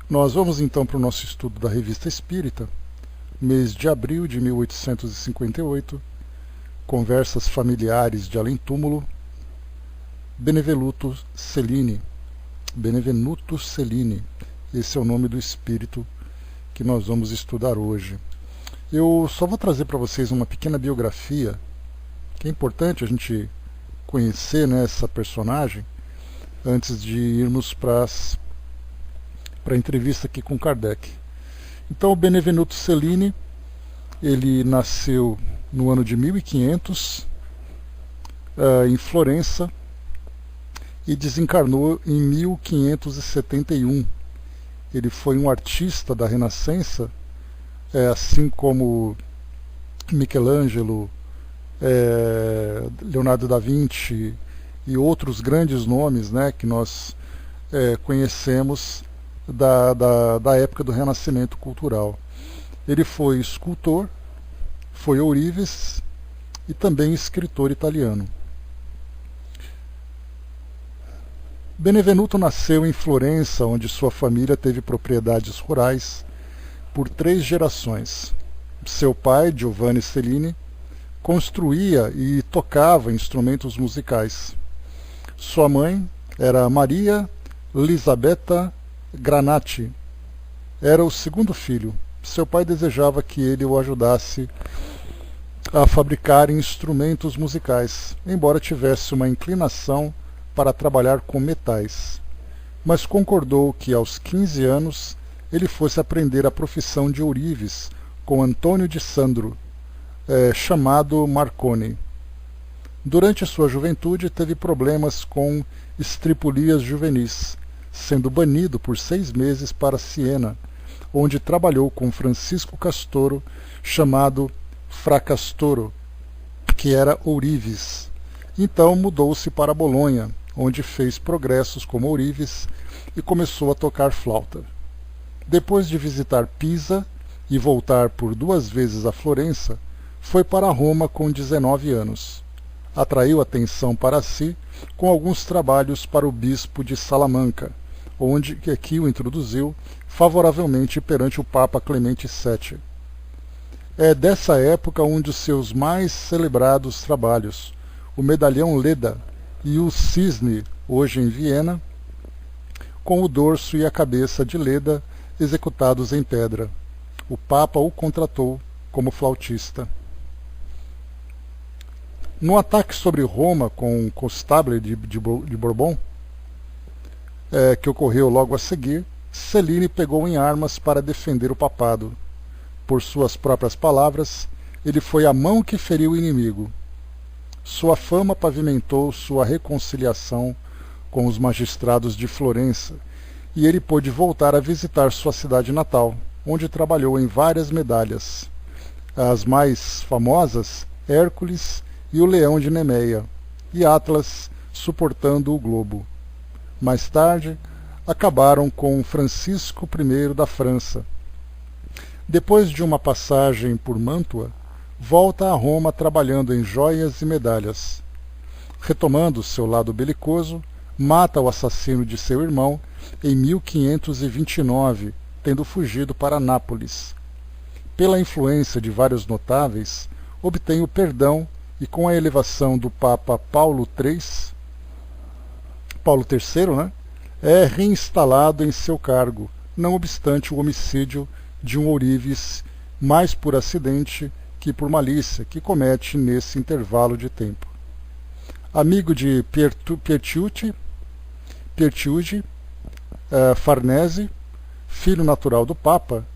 Nós vamos então para o nosso estudo da Revista Espírita, mês de abril de 1858, Conversas Familiares de Além-Túmulo, Benevenuto Cellini. Benevenuto Cellini, esse é o nome do espírito que nós vamos estudar hoje. Eu só vou trazer para vocês uma pequena biografia, que é importante a gente conhecer, né, essa personagem, antes de irmos para a entrevista aqui com Kardec. Então, o Benevenuto Cellini, ele nasceu no ano de 1500, em Florença, e desencarnou em 1571. Ele foi um artista da Renascença, assim como Michelangelo, Leonardo da Vinci e outros grandes nomes, né, que nós conhecemos da época do Renascimento cultural. Ele foi escultor, foi ourives e também escritor italiano. Benevenuto nasceu em Florença, onde sua família teve propriedades rurais por 3 gerações. Seu pai, Giovanni Cellini, construía e tocava instrumentos musicais. Sua mãe era Maria Lisabetta Granati. Era o segundo filho. Seu pai desejava que ele o ajudasse a fabricar instrumentos musicais, embora tivesse uma inclinação para trabalhar com metais. Mas concordou que aos 15 anos ele fosse aprender a profissão de ourives com Antônio de Sandro, chamado Marconi. Durante sua juventude teve problemas com estripulias juvenis, sendo banido por 6 meses para Siena, onde trabalhou com Francisco Castoro, chamado Fracastoro, que era ourives. Então mudou-se para Bolonha, onde fez progressos como ourives e começou a tocar flauta. Depois de visitar Pisa e voltar por 2 vezes a Florença, foi para Roma com 19 anos. Atraiu atenção para si com alguns trabalhos para o bispo de Salamanca, onde aqui o introduziu favoravelmente perante o Papa Clemente VII. É dessa época um dos seus mais celebrados trabalhos, o Medalhão Leda e o Cisne, hoje em Viena, com o dorso e a cabeça de Leda executados em pedra. O Papa o contratou como flautista. No ataque sobre Roma com Constable de Bourbon, que ocorreu logo a seguir, Cellini pegou em armas para defender o papado. Por suas próprias palavras, ele foi a mão que feriu o inimigo. Sua fama pavimentou sua reconciliação com os magistrados de Florença, e ele pôde voltar a visitar sua cidade natal, onde trabalhou em várias medalhas. As mais famosas, Hércules e o Leão de Nemeia, e Atlas suportando o globo. Mais tarde, acabaram com Francisco I da França. Depois de uma passagem por Mantua, volta a Roma trabalhando em joias e medalhas. Retomando seu lado belicoso, mata o assassino de seu irmão em 1529, tendo fugido para Nápoles. Pela influência de vários notáveis, obtém o perdão e com a elevação do Papa Paulo III, né, é reinstalado em seu cargo, não obstante o homicídio de um ourives, mais por acidente que por malícia, que comete nesse intervalo de tempo. Amigo de Piertucci, Farnese, filho natural do Papa,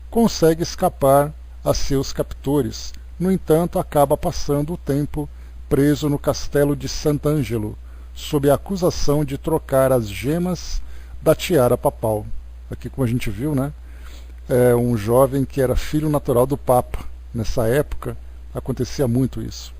consegue escapar a seus captores. No entanto, acaba passando o tempo preso no castelo de Sant'Angelo, sob a acusação de trocar as gemas da tiara papal. Aqui, como a gente viu, né, é um jovem que era filho natural do Papa. Nessa época, acontecia muito isso.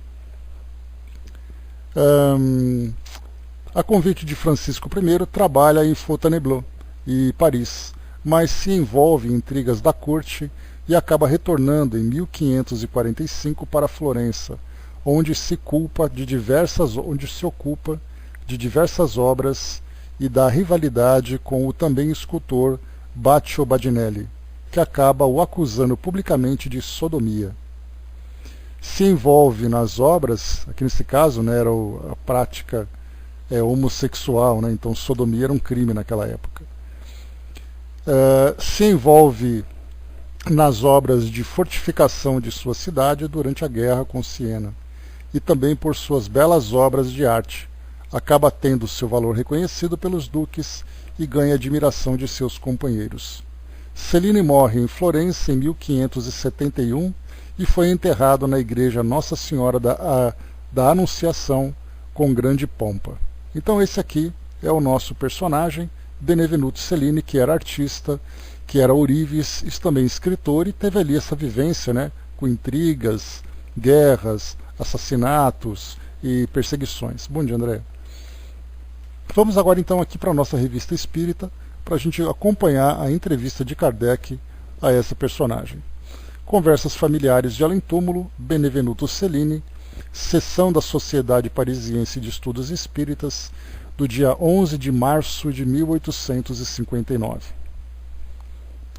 A convite de Francisco I, trabalha em Fontainebleau e Paris, mas se envolve em intrigas da corte e acaba retornando em 1545 para Florença, onde se ocupa de diversas obras e da rivalidade com o também escultor Baccio Badinelli, que acaba o acusando publicamente de sodomia. Se envolve nas obras, aqui nesse caso, né, era a prática homossexual, né, então sodomia era um crime naquela época. Se envolve nas obras de fortificação de sua cidade durante a guerra com Siena, e também por suas belas obras de arte. Acaba tendo seu valor reconhecido pelos duques e ganha admiração de seus companheiros. Cellini morre em Florença em 1571 e foi enterrado na igreja Nossa Senhora da Anunciação com grande pompa. Então esse aqui é o nosso personagem, Benvenuto Cellini, que era artista, que era ourives e também escritor, e teve ali essa vivência, né, com intrigas, guerras, assassinatos e perseguições. Bom dia, André. Vamos agora então aqui para a nossa revista espírita, para a gente acompanhar a entrevista de Kardec a essa personagem. Conversas familiares de além-túmulo, Benvenuto Cellini, sessão da Sociedade Parisiense de Estudos Espíritas, do dia 11 de março de 1859.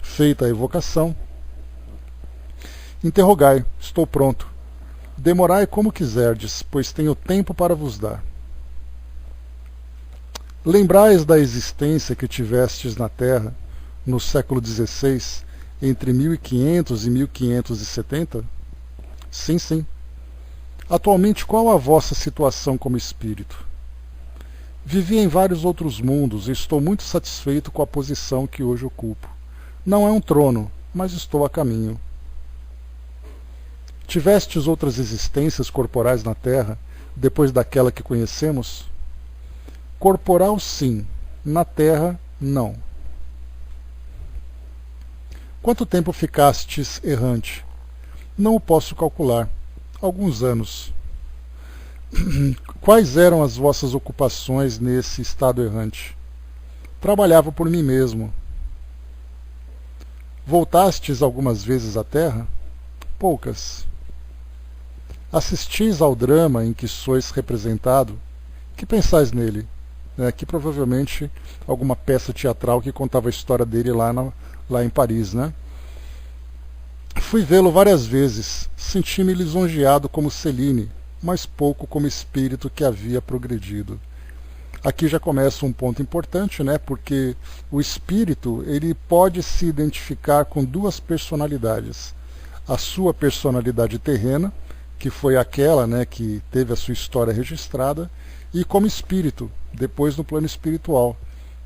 Feita a evocação, interrogai, estou pronto. Demorai como quiserdes, pois tenho tempo para vos dar. Lembrais da existência que tivestes na Terra, no século XVI, entre 1500 e 1570? Sim, sim. Atualmente, qual a vossa situação como espírito? Vivi em vários outros mundos e estou muito satisfeito com a posição que hoje ocupo. Não é um trono, mas estou a caminho. Tivestes outras existências corporais na Terra, depois daquela que conhecemos? Corporal, sim. Na Terra, não. Quanto tempo ficastes errante? Não o posso calcular. Alguns anos. Quais eram as vossas ocupações nesse estado errante? Trabalhava por mim mesmo. Voltastes algumas vezes à Terra? Poucas. Assistis ao drama em que sois representado? Que pensais nele? Que provavelmente alguma peça teatral que contava a história dele lá em Paris, né? Fui vê-lo várias vezes, senti-me lisonjeado como Cellini, mas pouco como espírito que havia progredido. Aqui já começa um ponto importante, né? Porque o espírito ele pode se identificar com duas personalidades. A sua personalidade terrena, que foi aquela, né, que teve a sua história registrada, e como espírito, depois no plano espiritual.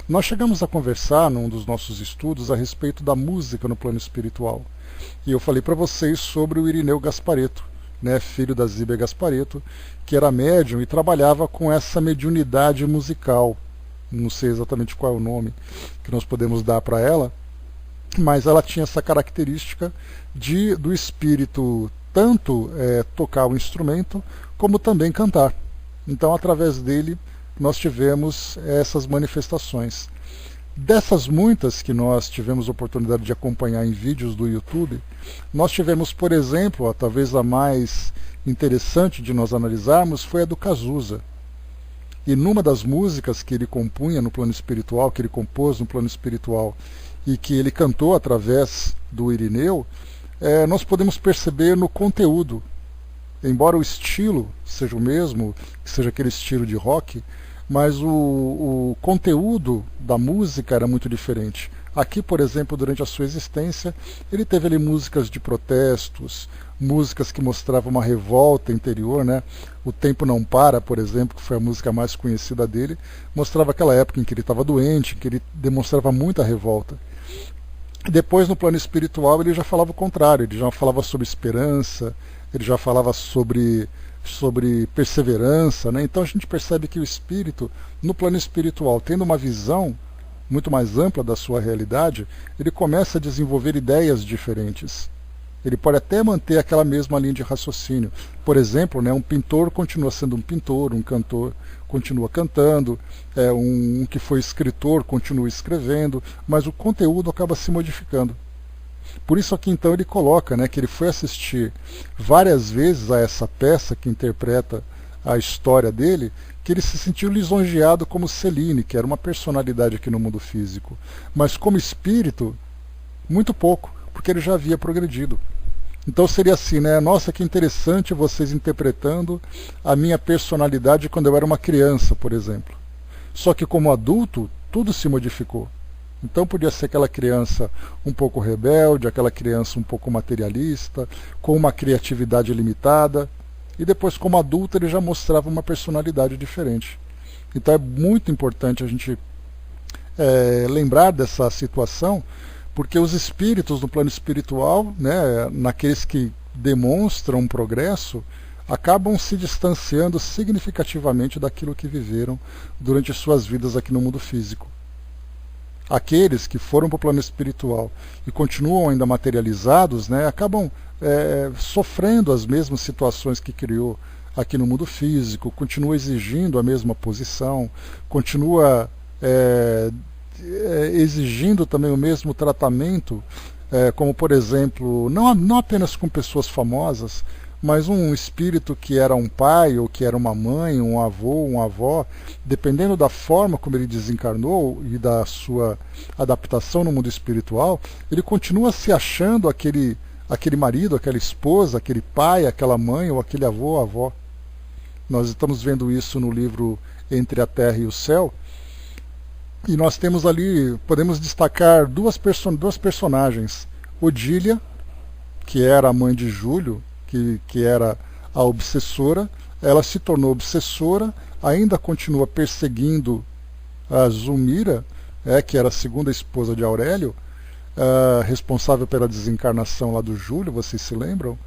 Nós chegamos a conversar num dos nossos estudos a respeito da música no plano espiritual. E eu falei para vocês sobre o Irineu Gasparetto, né, filho da Zíbia Gasparetto, que era médium e trabalhava com essa mediunidade musical. Não sei exatamente qual é o nome que nós podemos dar para ela, mas ela tinha essa característica do espírito tanto tocar o instrumento, como também cantar. Então, através dele, nós tivemos essas manifestações. Dessas muitas que nós tivemos oportunidade de acompanhar em vídeos do YouTube, nós tivemos, por exemplo, talvez a mais interessante de nós analisarmos, foi a do Cazuza. E numa das músicas que ele compunha no plano espiritual, que ele compôs no plano espiritual, e que ele cantou através do Irineu, nós podemos perceber no conteúdo. Embora o estilo seja o mesmo, que seja aquele estilo de rock, mas o conteúdo da música era muito diferente. Aqui, por exemplo, durante a sua existência, ele teve ali músicas de protestos, músicas que mostravam uma revolta interior, né? O Tempo Não Para, por exemplo, que foi a música mais conhecida dele, mostrava aquela época em que ele estava doente, em que ele demonstrava muita revolta. Depois, no plano espiritual, ele já falava o contrário, ele já falava sobre esperança, ele já falava sobre perseverança, né? Então a gente percebe que o espírito, no plano espiritual, tendo uma visão muito mais ampla da sua realidade, ele começa a desenvolver ideias diferentes. Ele pode até manter aquela mesma linha de raciocínio. Por exemplo, né, um pintor continua sendo um pintor, um cantor continua cantando, um que foi escritor continua escrevendo, mas o conteúdo acaba se modificando. Por isso aqui então ele coloca, né, que ele foi assistir várias vezes a essa peça que interpreta a história dele, que ele se sentiu lisonjeado como Selene, que era uma personalidade aqui no mundo físico. Mas como espírito, muito pouco, porque ele já havia progredido. Então seria assim, né? Nossa, que interessante vocês interpretando a minha personalidade quando eu era uma criança, por exemplo. Só que como adulto, tudo se modificou. Então podia ser aquela criança um pouco rebelde, aquela criança um pouco materialista, com uma criatividade limitada, e depois como adulto ele já mostrava uma personalidade diferente. Então é muito importante a gente lembrar dessa situação, porque os espíritos no plano espiritual, né, naqueles que demonstram um progresso, acabam se distanciando significativamente daquilo que viveram durante suas vidas aqui no mundo físico. Aqueles que foram para o plano espiritual e continuam ainda materializados, né, acabam sofrendo as mesmas situações que criou aqui no mundo físico, continua exigindo a mesma posição, continua exigindo também o mesmo tratamento, como por exemplo, não apenas com pessoas famosas, mas um espírito que era um pai, ou que era uma mãe, um avô, uma avó, dependendo da forma como ele desencarnou e da sua adaptação no mundo espiritual, ele continua se achando aquele marido, aquela esposa, aquele pai, aquela mãe, ou aquele avô ou avó. Nós estamos vendo isso no livro Entre a Terra e o Céu, e nós temos ali, podemos destacar duas personagens. Odília, que era a mãe de Júlio, que era a obsessora, ela se tornou obsessora, ainda continua perseguindo a Zulmira, que era a segunda esposa de Aurélio, responsável pela desencarnação lá do Júlio, vocês se lembram?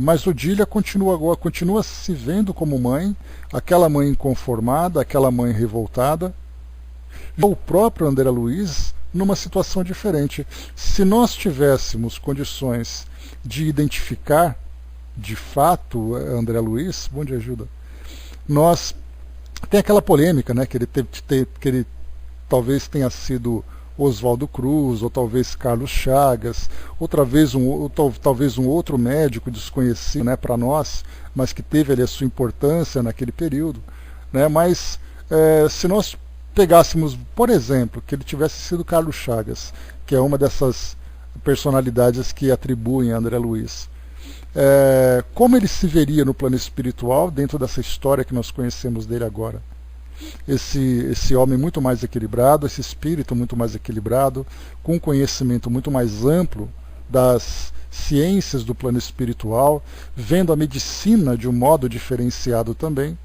Mas Odília continua se vendo como mãe, aquela mãe inconformada, aquela mãe revoltada. E o próprio André Luiz numa situação diferente. Se nós tivéssemos condições de identificar de fato André Luiz, bom dia, ajuda, tem aquela polêmica, né, que ele talvez tenha sido Oswaldo Cruz, ou talvez Carlos Chagas, talvez um outro médico desconhecido, né, para nós, mas que teve ali a sua importância naquele período, né, mas se nós pegássemos, por exemplo, que ele tivesse sido Carlos Chagas, que é uma dessas personalidades que atribuem a André Luiz, como ele se veria no plano espiritual dentro dessa história que nós conhecemos dele agora? Esse homem muito mais equilibrado, esse espírito muito mais equilibrado, com um conhecimento muito mais amplo das ciências do plano espiritual, vendo a medicina de um modo diferenciado também,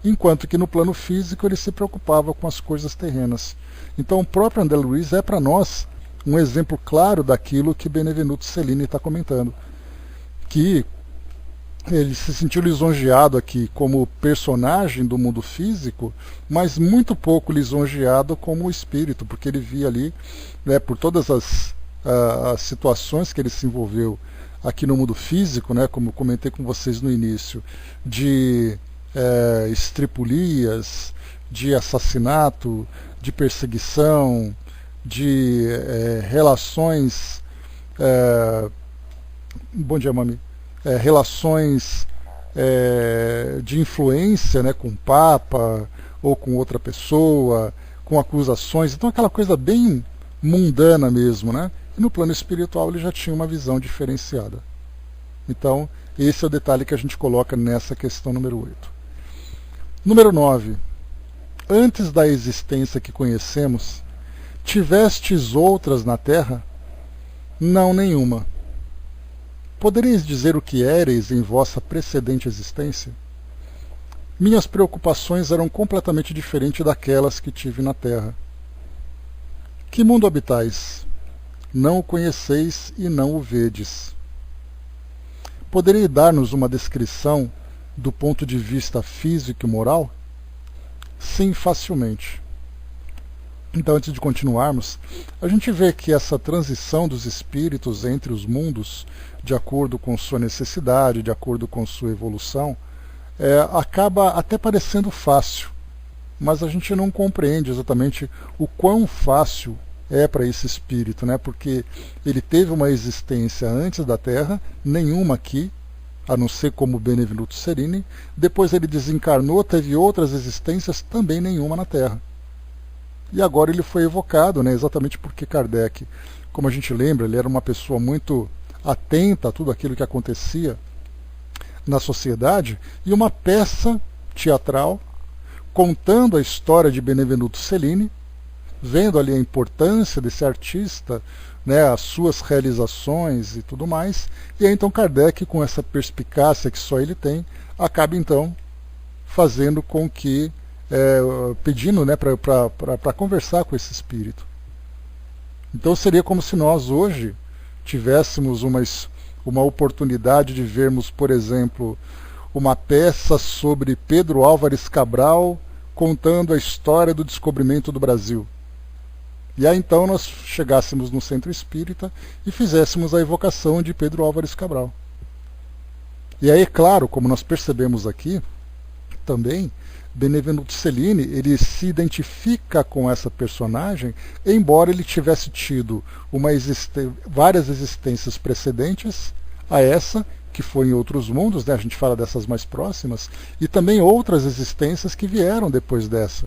enquanto que no plano físico ele se preocupava com as coisas terrenas. Então o próprio André Luiz é para nós um exemplo claro daquilo que Benevenuto Cellini está comentando, que ele se sentiu lisonjeado aqui como personagem do mundo físico, mas muito pouco lisonjeado como espírito, porque ele via ali, né, por todas as situações que ele se envolveu aqui no mundo físico, né, como eu comentei com vocês no início, de estripulias, de assassinato, de perseguição, de relações... bom dia, mami. Relações de influência, né, com o Papa ou com outra pessoa, com acusações, então aquela coisa bem mundana mesmo, né? E no plano espiritual ele já tinha uma visão diferenciada. Então esse é o detalhe que a gente coloca nessa questão número 8. Número 9. Antes da existência que conhecemos, tivestes outras na terra? Não, nenhuma. Podereis dizer o que éreis em vossa precedente existência? Minhas preocupações eram completamente diferentes daquelas que tive na terra. Que mundo habitais? Não o conheceis e não o vedes. Poderei dar-nos uma descrição do ponto de vista físico e moral? Sim, facilmente. Então, antes de continuarmos, a gente vê que essa transição dos espíritos entre os mundos, de acordo com sua necessidade, de acordo com sua evolução, acaba até parecendo fácil, mas a gente não compreende exatamente o quão fácil é para esse espírito, né? Porque ele teve uma existência antes da Terra, nenhuma aqui, a não ser como Benvenuto Cellini. Depois ele desencarnou, teve outras existências, também nenhuma na Terra. E agora ele foi evocado, né, exatamente porque Kardec, como a gente lembra, ele era uma pessoa muito atenta a tudo aquilo que acontecia na sociedade, e uma peça teatral contando a história de Benvenuto Cellini, vendo ali a importância desse artista, né, as suas realizações e tudo mais, e aí então Kardec, com essa perspicácia que só ele tem, acaba então fazendo com que, pedindo, né, para conversar com esse espírito. Então seria como se nós hoje tivéssemos uma oportunidade de vermos, por exemplo, uma peça sobre Pedro Álvares Cabral contando a história do descobrimento do Brasil. E aí então nós chegássemos no centro espírita e fizéssemos a evocação de Pedro Álvares Cabral. E aí, claro, como nós percebemos aqui, também, Benvenuto Cellini, ele se identifica com essa personagem, embora ele tivesse tido várias existências precedentes a essa, que foi em outros mundos, né? A gente fala dessas mais próximas, e também outras existências que vieram depois dessa.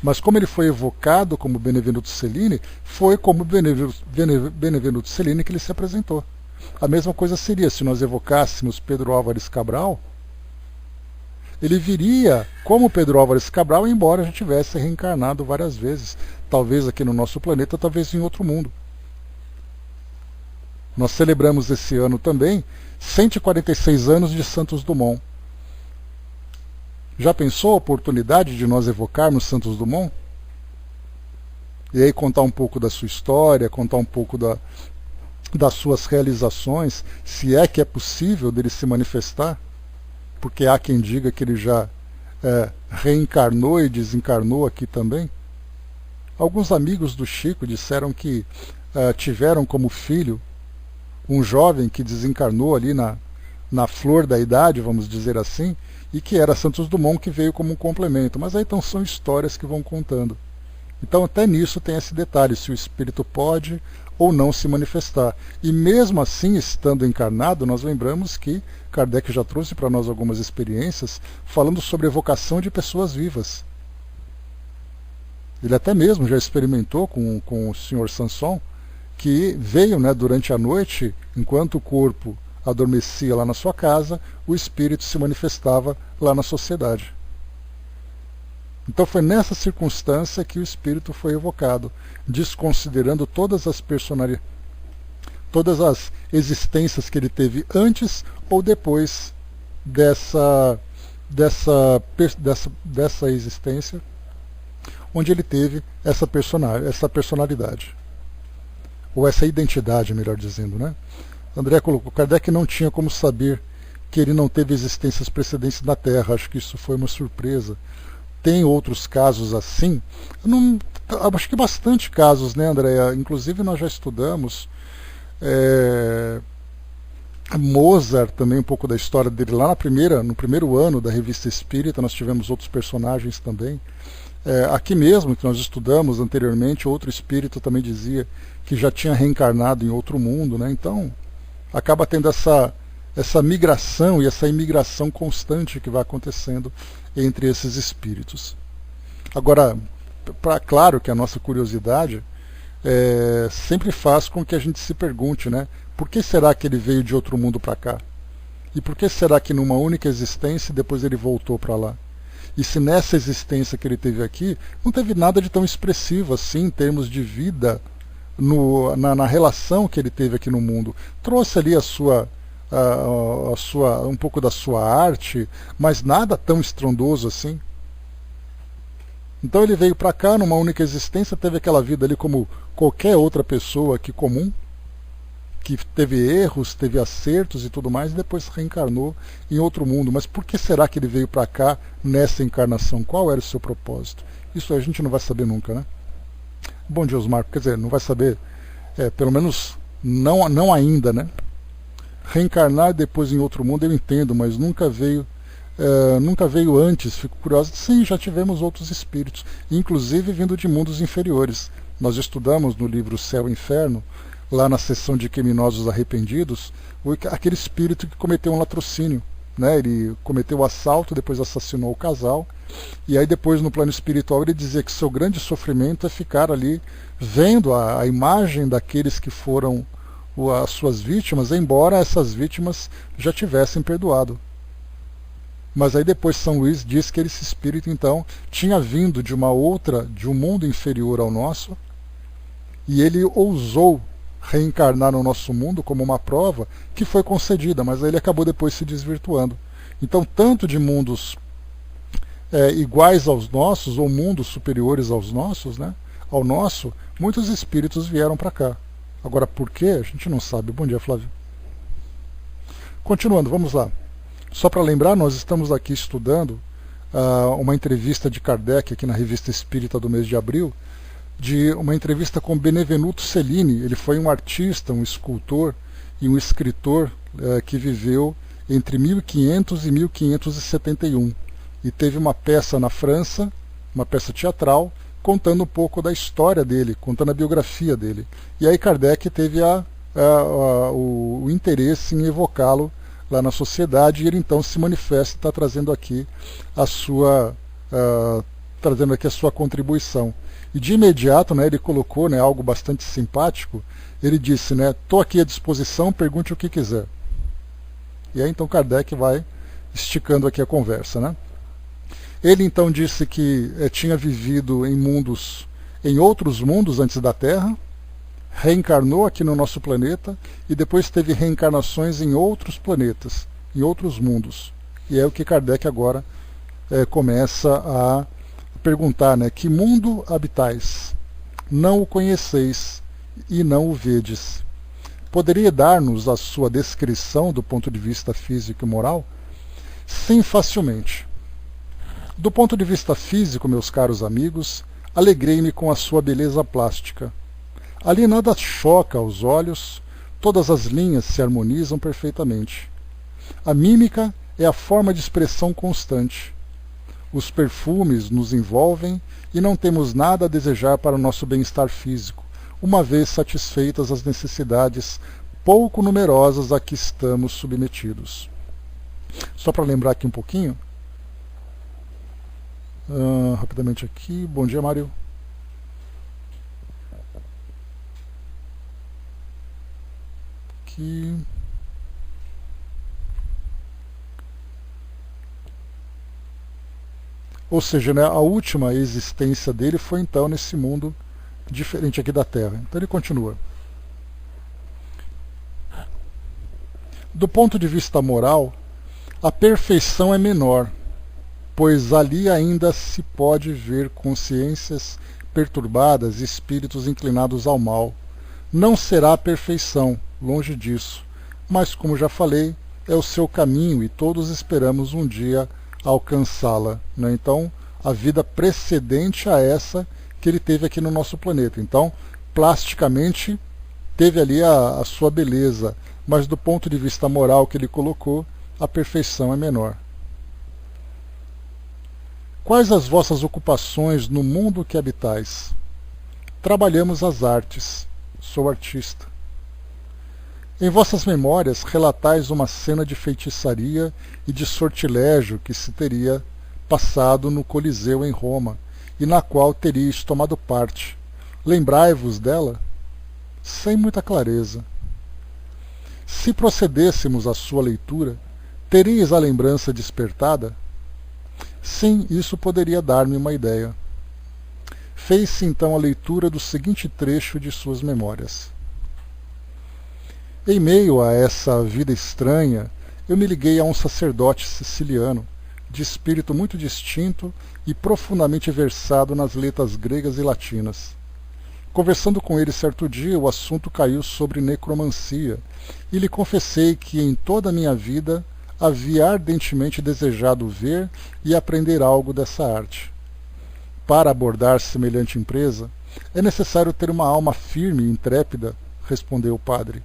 Mas como ele foi evocado como Benvenuto Cellini, foi como Benvenuto Cellini que ele se apresentou. A mesma coisa seria se nós evocássemos Pedro Álvares Cabral, ele viria como Pedro Álvares Cabral, embora já tivesse reencarnado várias vezes, talvez aqui no nosso planeta, talvez em outro mundo. Nós celebramos esse ano também 146 anos de Santos Dumont. Já pensou a oportunidade de nós evocarmos Santos Dumont? E aí contar um pouco da sua história, contar um pouco das suas realizações, se é que é possível dele se manifestar, porque há quem diga que ele já reencarnou e desencarnou aqui também. Alguns amigos do Chico disseram que tiveram como filho um jovem que desencarnou ali na flor da idade, vamos dizer assim, e que era Santos Dumont, que veio como um complemento. Mas aí então são histórias que vão contando. Então até nisso tem esse detalhe, se o espírito pode ou não se manifestar. E mesmo assim, estando encarnado, nós lembramos que Kardec já trouxe para nós algumas experiências falando sobre evocação de pessoas vivas. Ele até mesmo já experimentou com o Sr. Sanson, que veio, né, durante a noite, enquanto o corpo adormecia lá na sua casa, o espírito se manifestava lá na sociedade. Então foi nessa circunstância que o espírito foi evocado, desconsiderando todas as existências que ele teve antes ou depois dessa existência, onde ele teve essa personalidade. Ou essa identidade, melhor dizendo, né? André colocou, Kardec não tinha como saber que ele não teve existências precedentes na Terra. Acho que isso foi uma surpresa. Tem outros casos assim? Acho que bastante casos, né, André? Inclusive nós já estudamos Mozart também, um pouco da história dele lá no primeiro ano da Revista Espírita. Nós tivemos outros personagens também. Aqui mesmo, que nós estudamos anteriormente, outro espírito também dizia que já tinha reencarnado em outro mundo, né? Então acaba tendo essa migração e essa imigração constante que vai acontecendo entre esses espíritos. Agora, claro que a nossa curiosidade sempre faz com que a gente se pergunte, né? Por que será que ele veio de outro mundo para cá? E por que será que numa única existência depois ele voltou para lá? E se nessa existência que ele teve aqui não teve nada de tão expressivo assim em termos de vida, na relação que ele teve aqui no mundo, trouxe ali um pouco da sua arte, mas nada tão estrondoso assim. Então ele veio para cá numa única existência, teve aquela vida ali como qualquer outra pessoa aqui comum, que teve erros, teve acertos e tudo mais, e depois reencarnou em outro mundo. Mas por que será que ele veio para cá nessa encarnação? Qual era o seu propósito? Isso a gente não vai saber nunca, né? Bom dia, Osmar. Quer dizer, não vai saber, pelo menos não ainda, né? Reencarnar depois em outro mundo eu entendo, mas nunca veio antes. Fico curioso. Sim, já tivemos outros espíritos, inclusive vindo de mundos inferiores. Nós estudamos no livro Céu e Inferno lá na sessão de criminosos arrependidos, aquele espírito que cometeu um latrocínio. Né? Ele cometeu o assalto, depois assassinou o casal, e aí depois no plano espiritual ele dizia que seu grande sofrimento é ficar ali vendo a imagem daqueles que foram as suas vítimas, embora essas vítimas já tivessem perdoado. Mas aí depois São Luís diz que esse espírito então tinha vindo de um mundo inferior ao nosso, e ele ousou reencarnar no nosso mundo como uma prova que foi concedida, mas aí ele acabou depois se desvirtuando. Então, tanto de mundos iguais aos nossos, ou mundos superiores aos nossos, né, ao nosso, muitos espíritos vieram para cá. Agora, por quê? A gente não sabe. Bom dia, Flávio. Continuando, vamos lá. Só para lembrar, nós estamos aqui estudando uma entrevista de Kardec aqui na Revista Espírita do mês de abril, de uma entrevista com Benevenuto Cellini. Ele foi um artista, um escultor e um escritor que viveu entre 1500 e 1571. E teve uma peça na França, uma peça teatral, contando um pouco da história dele, contando a biografia dele. E aí Kardec teve o interesse em evocá-lo lá na sociedade, e ele então se manifesta e está trazendo aqui a sua contribuição. E de imediato, né, ele colocou, né, algo bastante simpático. Ele disse, né, estou aqui à disposição, pergunte o que quiser. E aí então Kardec vai esticando aqui a conversa, né? Ele então disse que tinha vivido em outros mundos antes da Terra, reencarnou aqui no nosso planeta e depois teve reencarnações em outros planetas, em outros mundos. E é o que Kardec agora começa a perguntar, né? Que mundo habitais? Não o conheceis e não o vedes. Poderia dar-nos a sua descrição do ponto de vista físico e moral? Sim, facilmente. Do ponto de vista físico, meus caros amigos, alegrei-me com a sua beleza plástica. Ali nada choca aos olhos, todas as linhas se harmonizam perfeitamente. A mímica é a forma de expressão constante. Os perfumes nos envolvem e não temos nada a desejar para o nosso bem-estar físico, uma vez satisfeitas as necessidades pouco numerosas a que estamos submetidos. Só para lembrar aqui um pouquinho, rapidamente aqui. Bom dia, Mário. Aqui. Ou seja, né, a última existência dele foi então nesse mundo diferente aqui da Terra. Então ele continua. Do ponto de vista moral, a perfeição é menor, pois ali ainda se pode ver consciências perturbadas e espíritos inclinados ao mal. Não será a perfeição, longe disso, mas, como já falei, é o seu caminho e todos esperamos um dia alcançá-la, né? Então, a vida precedente a essa que ele teve aqui no nosso planeta. Então, plasticamente, teve ali a sua beleza, mas do ponto de vista moral que ele colocou, a perfeição é menor. Quais as vossas ocupações no mundo que habitais? Trabalhamos as artes. Sou artista. Em vossas memórias relatais uma cena de feitiçaria e de sortilégio que se teria passado no Coliseu em Roma, e na qual teríeis tomado parte. Lembrai-vos dela? Sem muita clareza. Se procedêssemos à sua leitura, teríeis a lembrança despertada? Sim, isso poderia dar-me uma ideia. Fez-se então a leitura do seguinte trecho de suas memórias. Em meio a essa vida estranha, eu me liguei a um sacerdote siciliano, de espírito muito distinto e profundamente versado nas letras gregas e latinas. Conversando com ele certo dia, o assunto caiu sobre necromancia, e lhe confessei que em toda a minha vida havia ardentemente desejado ver e aprender algo dessa arte. Para abordar semelhante empresa, é necessário ter uma alma firme e intrépida, respondeu o padre.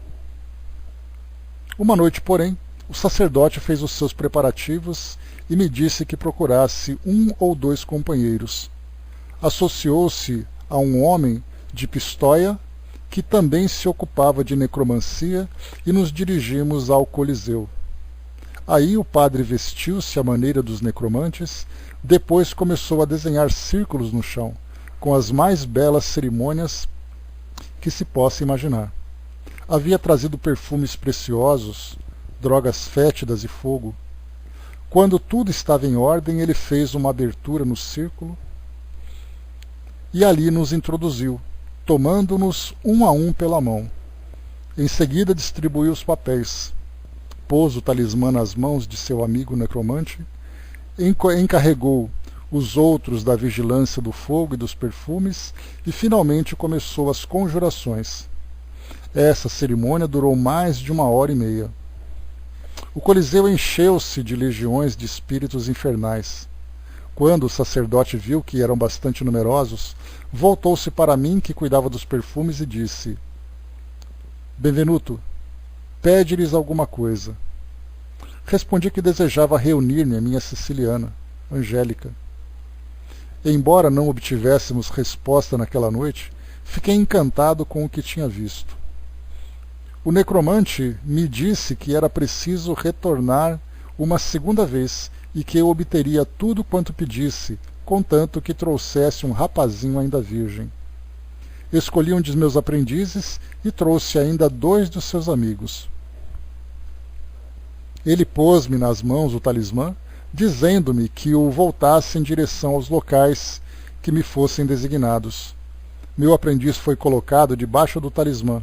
Uma noite, porém, o sacerdote fez os seus preparativos e me disse que procurasse 1 ou 2 companheiros. Associou-se a um homem de Pistoia que também se ocupava de necromancia, e nos dirigimos ao Coliseu. Aí o padre vestiu-se à maneira dos necromantes, depois começou a desenhar círculos no chão, com as mais belas cerimônias que se possa imaginar. Havia trazido perfumes preciosos, drogas fétidas e fogo. Quando tudo estava em ordem, ele fez uma abertura no círculo e ali nos introduziu, tomando-nos um a um pela mão. Em seguida distribuiu os papéis, pôs o talismã nas mãos de seu amigo necromante, encarregou os outros da vigilância do fogo e dos perfumes e finalmente começou as conjurações. Essa cerimônia durou mais de 1h30. O Coliseu encheu-se de legiões de espíritos infernais. Quando o sacerdote viu que eram bastante numerosos, voltou-se para mim, que cuidava dos perfumes, e disse: Benvenuto, pede-lhes alguma coisa. Respondi que desejava reunir-me à minha siciliana, Angélica. Embora não obtivéssemos resposta naquela noite, fiquei encantado com o que tinha visto. O necromante me disse que era preciso retornar uma segunda vez e que eu obteria tudo quanto pedisse, contanto que trouxesse um rapazinho ainda virgem. Escolhi um de meus aprendizes e trouxe ainda 2 dos seus amigos. Ele pôs-me nas mãos o talismã, dizendo-me que o voltasse em direção aos locais que me fossem designados. Meu aprendiz foi colocado debaixo do talismã.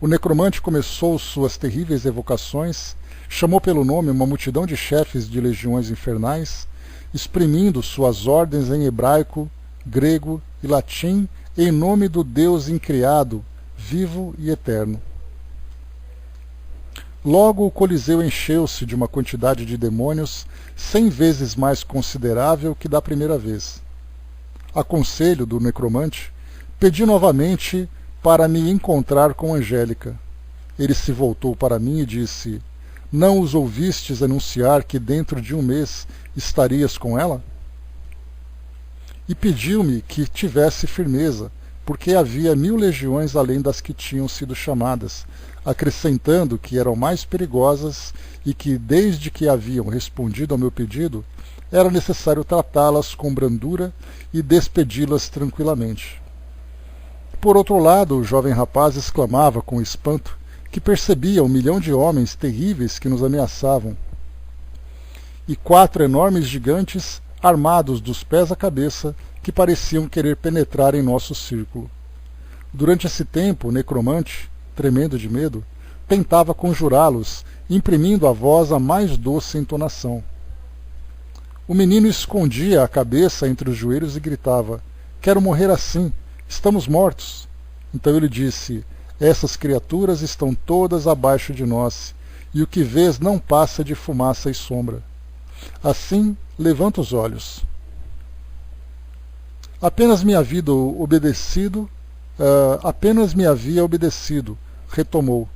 O necromante começou suas terríveis evocações, chamou pelo nome uma multidão de chefes de legiões infernais, exprimindo suas ordens em hebraico, grego e latim em nome do Deus incriado, vivo e eterno. Logo o Coliseu encheu-se de uma quantidade de demônios 100 vezes mais considerável que da primeira vez. A conselho do necromante, pedi novamente para me encontrar com Angélica. Ele se voltou para mim e disse: Não os ouvistes anunciar que dentro de 1 mês estarias com ela? E pediu-me que tivesse firmeza, porque havia 1000 legiões além das que tinham sido chamadas, acrescentando que eram mais perigosas e que, desde que haviam respondido ao meu pedido, era necessário tratá-las com brandura e despedi-las tranquilamente. Por outro lado, o jovem rapaz exclamava com espanto que percebia 1 milhão de homens terríveis que nos ameaçavam, e 4 enormes gigantes, armados dos pés à cabeça, que pareciam querer penetrar em nosso círculo. Durante esse tempo, o necromante, tremendo de medo, tentava conjurá-los, imprimindo à voz a mais doce entonação. O menino escondia a cabeça entre os joelhos e gritava: Quero morrer assim, estamos mortos. Então ele disse: Essas criaturas estão todas abaixo de nós, e o que vês não passa de fumaça e sombra. Assim, levanta os olhos. Apenas me havia obedecido, retomou.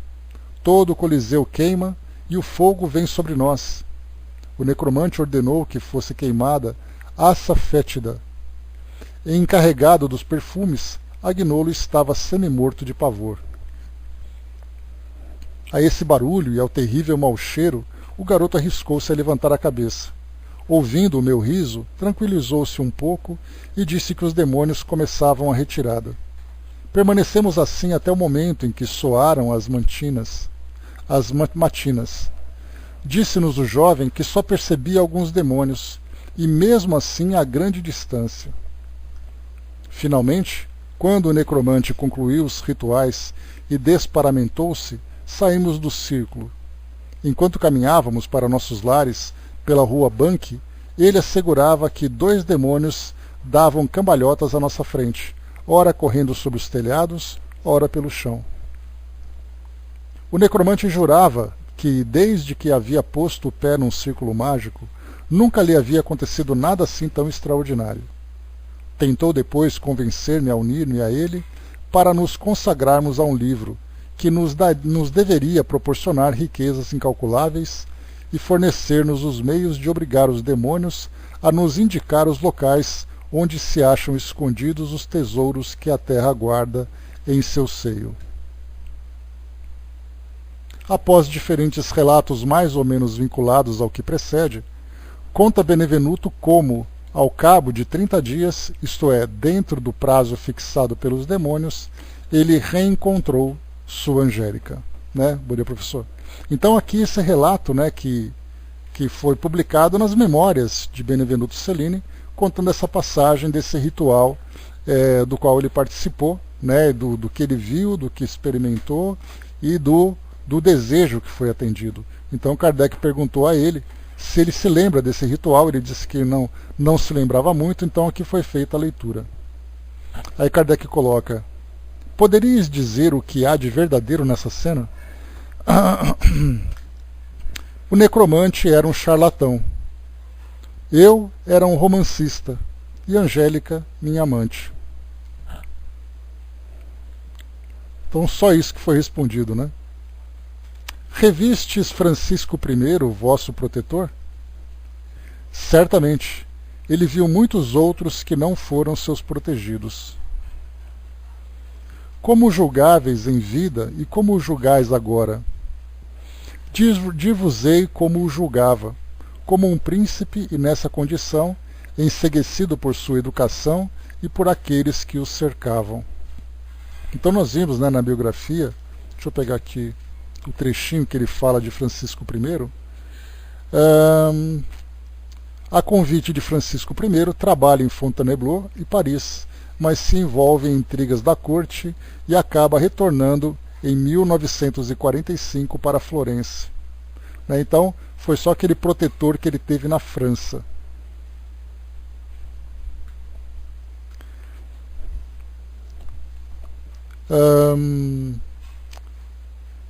Todo o Coliseu queima e o fogo vem sobre nós. O necromante ordenou que fosse queimada Assa fétida. Encarregado dos perfumes, Agnolo estava semi-morto de pavor. A esse barulho e ao terrível mau cheiro, o garoto arriscou-se a levantar a cabeça. Ouvindo o meu riso, tranquilizou-se um pouco e disse que os demônios começavam a retirada. Permanecemos assim até o momento em que soaram as matinas. Disse-nos o jovem que só percebia alguns demônios, e mesmo assim a grande distância. Finalmente, quando o necromante concluiu os rituais e desparamentou-se, saímos do círculo. Enquanto caminhávamos para nossos lares pela rua Banque, ele assegurava que 2 demônios davam cambalhotas à nossa frente, ora correndo sobre os telhados, ora pelo chão. O necromante jurava que, desde que havia posto o pé num círculo mágico, nunca lhe havia acontecido nada assim tão extraordinário. Tentou depois convencer-me a unir-me a ele para nos consagrarmos a um livro que nos deveria proporcionar riquezas incalculáveis e fornecer-nos os meios de obrigar os demônios a nos indicar os locais onde se acham escondidos os tesouros que a terra guarda em seu seio. Após diferentes relatos mais ou menos vinculados ao que precede, conta Benevenuto como, ao cabo de 30 dias, isto é, dentro do prazo fixado pelos demônios, ele reencontrou sua Angélica. Né? Bom dia, professor. Então aqui esse relato, né, que foi publicado nas memórias de Benevenuto Cellini, contando essa passagem desse ritual do qual ele participou, né, do que ele viu, do que experimentou e do desejo que foi atendido. Então Kardec perguntou a ele se ele se lembra desse ritual, ele disse que não se lembrava muito, então aqui foi feita a leitura. Aí Kardec coloca: poderias dizer o que há de verdadeiro nessa cena? O necromante era um charlatão. Eu era um romancista. E Angélica, minha amante. Então só isso que foi respondido, né? Revistes Francisco I, vosso protetor? Certamente, ele viu muitos outros que não foram seus protegidos. Como julgáveis em vida e como o julgais agora? Dir-vos-ei como o julgava, como um príncipe e nessa condição, enceguecido por sua educação e por aqueles que o cercavam. Então nós vimos, né, na biografia, deixa eu pegar aqui o trechinho que ele fala de Francisco I. A convite de Francisco I, trabalha em Fontainebleau e Paris, mas se envolve em intrigas da corte e acaba retornando em 1945 para Florença. Então, foi só aquele protetor que ele teve na França.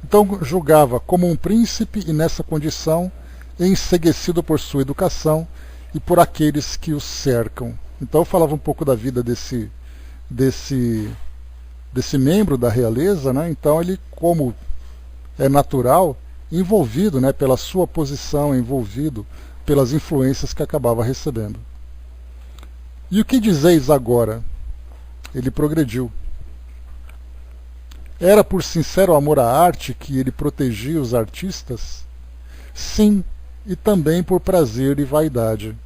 Então, julgava como um príncipe e nessa condição, enceguecido por sua educação e por aqueles que o cercam. Então, eu falava um pouco da vida desse membro da realeza, né? Então ele, como é natural, envolvido, né, pela sua posição, envolvido pelas influências que acabava recebendo. E o que dizeis agora? Ele progrediu. Era por sincero amor à arte que ele protegia os artistas? Sim, e também por prazer e vaidade.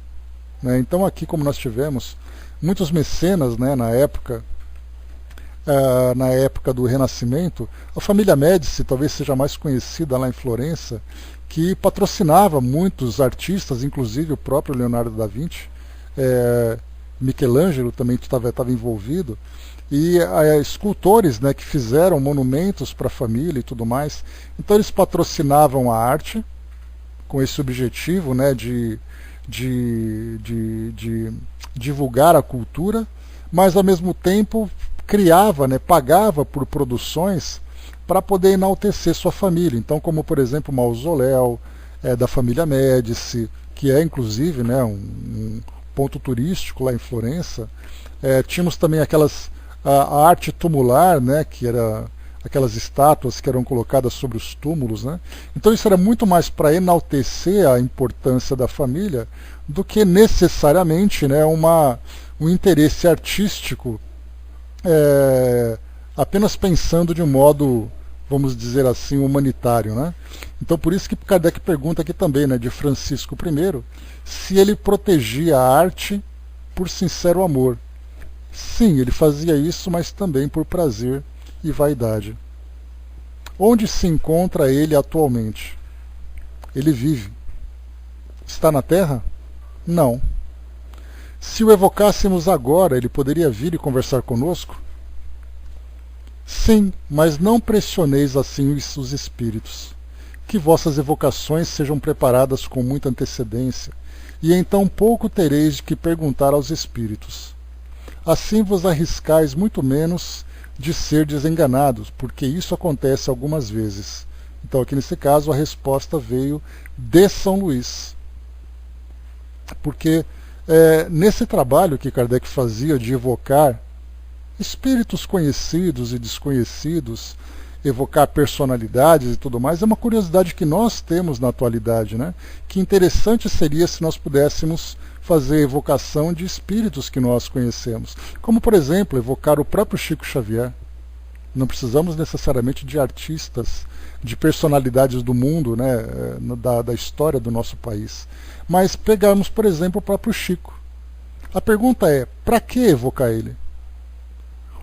Né? Então aqui, como nós tivemos muitos mecenas, né, na época do Renascimento, a família Médici talvez seja mais conhecida lá em Florença, que patrocinava muitos artistas, inclusive o próprio Leonardo da Vinci, Michelangelo também estava envolvido, e escultores, né, que fizeram monumentos para a família e tudo mais. Então eles patrocinavam a arte com esse objetivo, né, de divulgar a cultura, mas ao mesmo tempo criava, né, pagava por produções para poder enaltecer sua família. Então, como por exemplo o mausoléu da família Médici, que é inclusive, né, um ponto turístico lá em Florença. Tínhamos também a arte tumular, né, que era aquelas estátuas que eram colocadas sobre os túmulos, né? Então isso era muito mais para enaltecer a importância da família do que necessariamente, né, um interesse artístico apenas pensando de um modo, vamos dizer assim, humanitário, né? Então por isso que Kardec pergunta aqui também, né, de Francisco I, se ele protegia a arte por sincero amor. Sim, ele fazia isso, mas também por prazer e vaidade. Onde se encontra ele atualmente? Ele vive. Está na Terra? Não. Se o evocássemos agora, ele poderia vir e conversar conosco? Sim, mas não pressioneis assim os espíritos. Que vossas evocações sejam preparadas com muita antecedência, e então pouco tereis de que perguntar aos espíritos. Assim vos arriscais muito menos de ser desenganados, porque isso acontece algumas vezes. Então aqui nesse caso a resposta veio de São Luís. Porque nesse trabalho que Kardec fazia de evocar espíritos conhecidos e desconhecidos, evocar personalidades e tudo mais, é uma curiosidade que nós temos na atualidade, né? Que interessante seria se nós pudéssemos fazer evocação de espíritos que nós conhecemos. Como, por exemplo, evocar o próprio Chico Xavier. Não precisamos necessariamente de artistas, de personalidades do mundo, né, da história do nosso país. Mas pegamos, por exemplo, o próprio Chico. A pergunta é, para que evocar ele?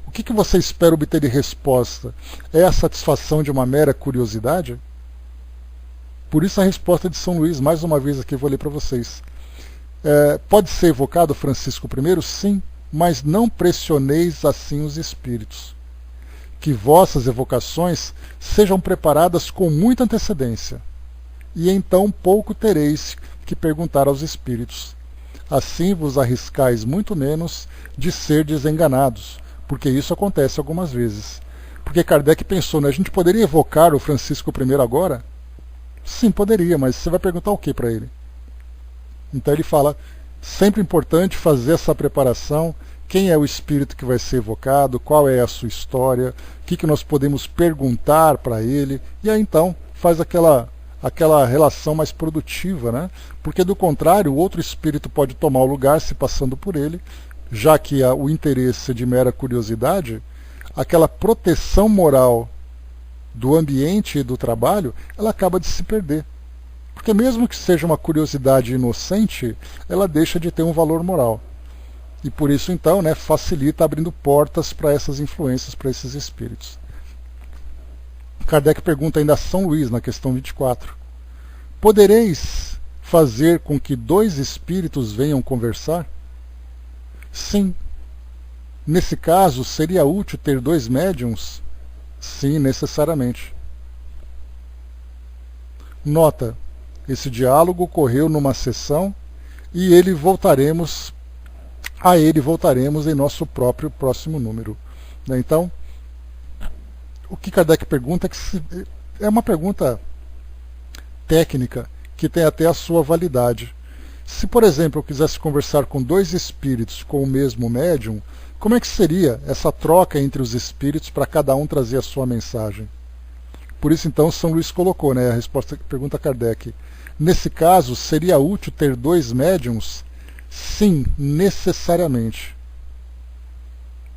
O que você espera obter de resposta? É a satisfação de uma mera curiosidade? Por isso a resposta de São Luís, mais uma vez aqui vou ler para vocês. Pode ser evocado Francisco I? Sim, mas não pressioneis assim os espíritos. Que vossas evocações sejam preparadas com muita antecedência, e então pouco tereis que perguntar aos espíritos. Assim vos arriscais muito menos de ser desenganados, porque isso acontece algumas vezes. Porque Kardec pensou, né, a gente poderia evocar o Francisco I agora? Sim, poderia, mas você vai perguntar o que para ele? Então ele fala, sempre importante fazer essa preparação, quem é o espírito que vai ser evocado, qual é a sua história, o que nós podemos perguntar para ele, e aí então faz aquela relação mais produtiva, né? Porque do contrário, o outro espírito pode tomar o lugar se passando por ele, já que o interesse é de mera curiosidade, aquela proteção moral do ambiente e do trabalho, ela acaba de se perder. Porque mesmo que seja uma curiosidade inocente, ela deixa de ter um valor moral. E por isso, então, né, facilita abrindo portas para essas influências, para esses espíritos. Kardec pergunta ainda a São Luís, na questão 24. Podereis fazer com que dois espíritos venham conversar? Sim. Nesse caso, seria útil ter dois médiuns? Sim, necessariamente. Nota. Esse diálogo ocorreu numa sessão e a ele voltaremos em nosso próprio próximo número. Então, o que Kardec pergunta é uma pergunta técnica que tem até a sua validade. Se, por exemplo, eu quisesse conversar com dois espíritos com o mesmo médium, como é que seria essa troca entre os espíritos para cada um trazer a sua mensagem? Por isso, então, São Luís colocou, né, a resposta que pergunta Kardec. Nesse caso, seria útil ter dois médiums? Sim, necessariamente.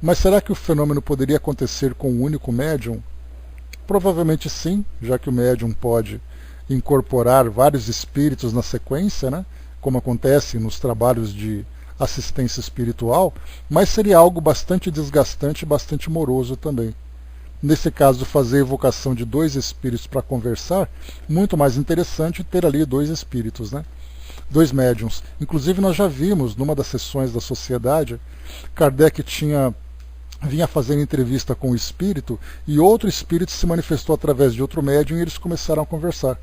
Mas será que o fenômeno poderia acontecer com um único médium? Provavelmente sim, já que o médium pode incorporar vários espíritos na sequência, né, como acontece nos trabalhos de assistência espiritual, mas seria algo bastante desgastante e bastante moroso também. Nesse caso, fazer a evocação de dois espíritos para conversar, muito mais interessante ter ali dois espíritos, né? Dois médiums. Inclusive, nós já vimos, numa das sessões da sociedade, Kardec vinha fazendo entrevista com o espírito, e outro espírito se manifestou através de outro médium e eles começaram a conversar.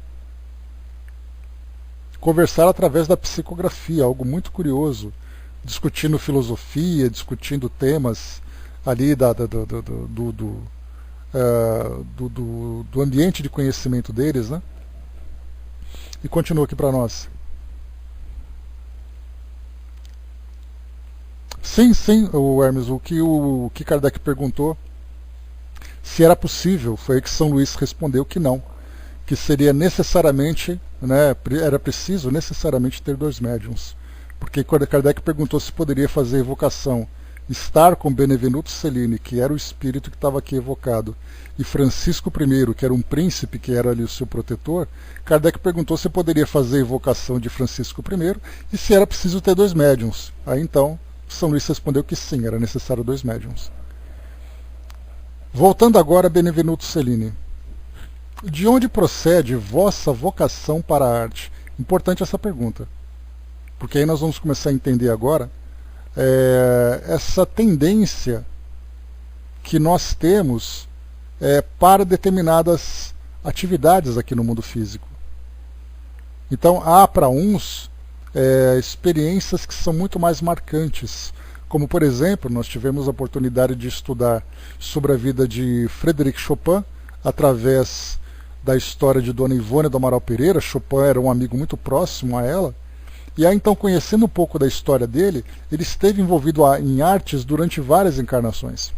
Conversar através da psicografia, algo muito curioso, discutindo filosofia, discutindo temas ali do ambiente de conhecimento deles, né? E continua aqui para nós. Sim, o Hermes, o que Kardec perguntou se era possível, foi aí que São Luís respondeu que não, que seria necessariamente, né, era preciso necessariamente ter dois médiuns, porque quando Kardec perguntou se poderia fazer evocação, estar com Benevenuto Cellini, que era o espírito que estava aqui evocado, e Francisco I, que era um príncipe, que era ali o seu protetor, Kardec perguntou se poderia fazer a evocação de Francisco I e se era preciso ter dois médiuns. Aí então São Luís respondeu que sim, era necessário dois médiuns. Voltando agora a Benevenuto Cellini. De onde procede vossa vocação para a arte? Importante essa pergunta, porque aí nós vamos começar a entender agora essa tendência que nós temos para determinadas atividades aqui no mundo físico. Então há para uns experiências que são muito mais marcantes, como por exemplo, nós tivemos a oportunidade de estudar sobre a vida de Frédéric Chopin através da história de Dona Ivone do Amaral Pereira. Chopin era um amigo muito próximo a ela, e aí então, conhecendo um pouco da história dele, ele esteve envolvido em artes durante várias encarnações.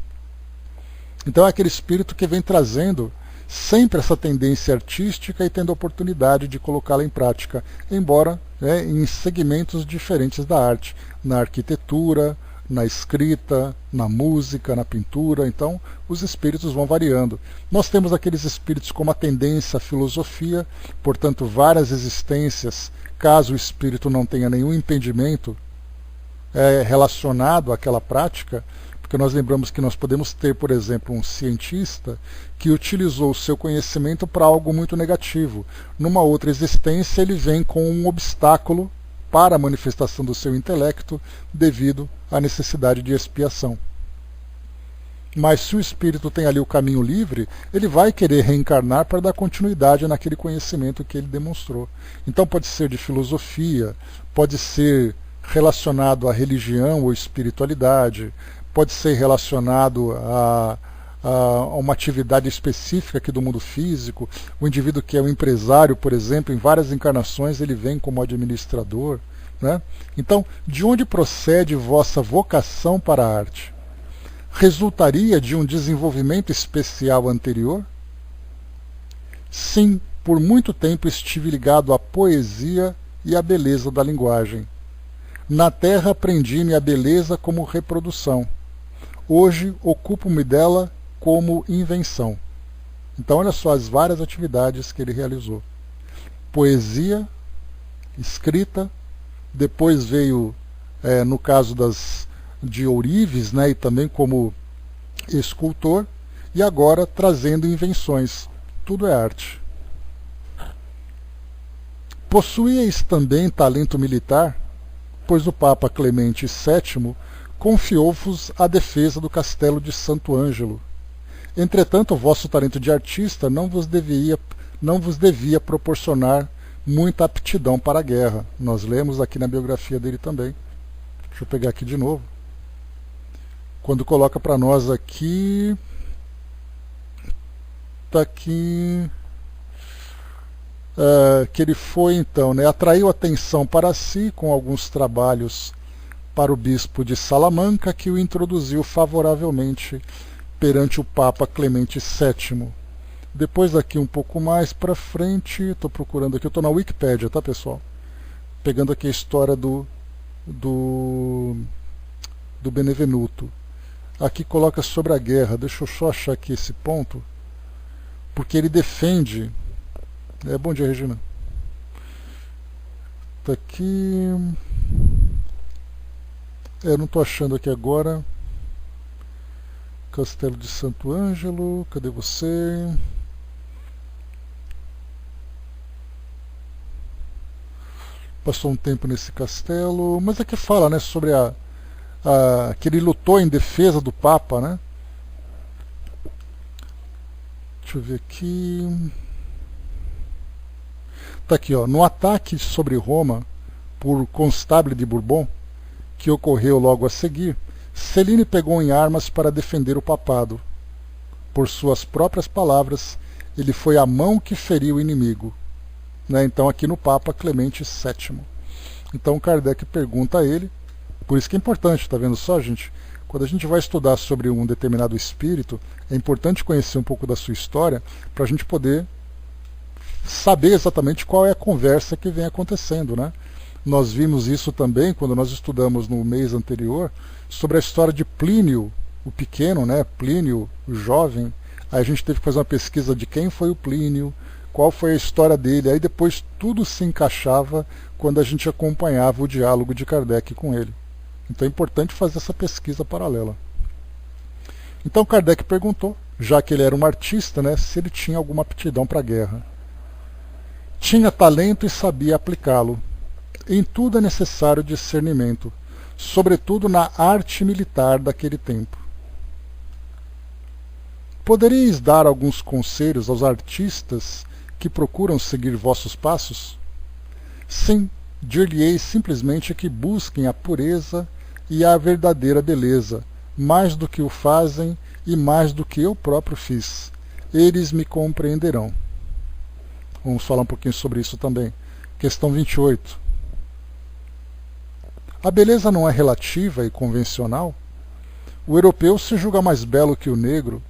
Então é aquele espírito que vem trazendo sempre essa tendência artística e tendo a oportunidade de colocá-la em prática, embora em segmentos diferentes da arte, na arquitetura, na escrita, na música, na pintura. Então, os espíritos vão variando. Nós temos aqueles espíritos com uma tendência à filosofia, portanto, várias existências, caso o espírito não tenha nenhum impedimento relacionado àquela prática, porque nós lembramos que nós podemos ter, por exemplo, um cientista que utilizou o seu conhecimento para algo muito negativo. Numa outra existência, ele vem com um obstáculo para a manifestação do seu intelecto devido à necessidade de expiação. Mas se o espírito tem ali o caminho livre, ele vai querer reencarnar para dar continuidade naquele conhecimento que ele demonstrou. Então pode ser de filosofia, pode ser relacionado à religião ou espiritualidade, pode ser relacionado a uma atividade específica aqui do mundo físico. O indivíduo que é um empresário, por exemplo, em várias encarnações ele vem como administrador, né? Então, de onde procede vossa vocação para a arte? Resultaria de um desenvolvimento especial anterior? Sim, por muito tempo estive ligado à poesia e à beleza da linguagem. Na Terra aprendi-me a beleza como reprodução. Hoje ocupo-me dela como invenção. Então olha só as várias atividades que ele realizou. Poesia, escrita, depois veio, no caso de ourives, né, e também como escultor, e agora trazendo invenções. Tudo é arte. Possuíeis também talento militar, pois o Papa Clemente VII confiou-vos a defesa do castelo de Santo Ângelo. Entretanto, o vosso talento de artista não vos devia proporcionar muita aptidão para a guerra. Nós lemos aqui na biografia dele também. Deixa eu pegar aqui de novo. Quando coloca para nós aqui... Está aqui... que ele foi, então, né, atraiu atenção para si com alguns trabalhos para o bispo de Salamanca, que o introduziu favoravelmente perante o Papa Clemente VII. Depois daqui um pouco mais para frente, estou procurando aqui, eu estou na Wikipédia, tá, pessoal? Pegando aqui a história do Benevenuto. Aqui coloca sobre a guerra, deixa eu só achar aqui esse ponto, porque ele defende... bom dia, Regina. Está aqui... eu não estou achando aqui agora. Castelo de Santo Ângelo, cadê você? Passou um tempo nesse castelo, mas aqui fala, né, sobre que ele lutou em defesa do Papa, né? Deixa eu ver aqui. Está aqui, ó, no ataque sobre Roma por Constable de Bourbon, que ocorreu logo a seguir, Celine pegou em armas para defender o papado. Por suas próprias palavras, ele foi a mão que feriu o inimigo. Né? Então aqui no Papa Clemente VII. Então Kardec pergunta a ele, por isso que é importante, tá vendo só, gente? Quando a gente vai estudar sobre um determinado espírito, é importante conhecer um pouco da sua história para a gente poder saber exatamente qual é a conversa que vem acontecendo, né? Nós vimos isso também quando nós estudamos no mês anterior sobre a história de Plínio, o pequeno, né? Plínio, o jovem. Aí a gente teve que fazer uma pesquisa de quem foi o Plínio, qual foi a história dele. Aí depois tudo se encaixava quando a gente acompanhava o diálogo de Kardec com ele. Então é importante fazer essa pesquisa paralela. Então Kardec perguntou, já que ele era um artista, né, se ele tinha alguma aptidão para a guerra. Tinha talento e sabia aplicá-lo. Em tudo é necessário discernimento, sobretudo na arte militar daquele tempo. Poderíeis dar alguns conselhos aos artistas que procuram seguir vossos passos? Sim, dir-lhe-ei simplesmente que busquem a pureza e a verdadeira beleza, mais do que o fazem e mais do que eu próprio fiz. Eles me compreenderão. Vamos falar um pouquinho sobre isso também. Questão 28. A beleza não é relativa e convencional? O europeu se julga mais belo que o negro,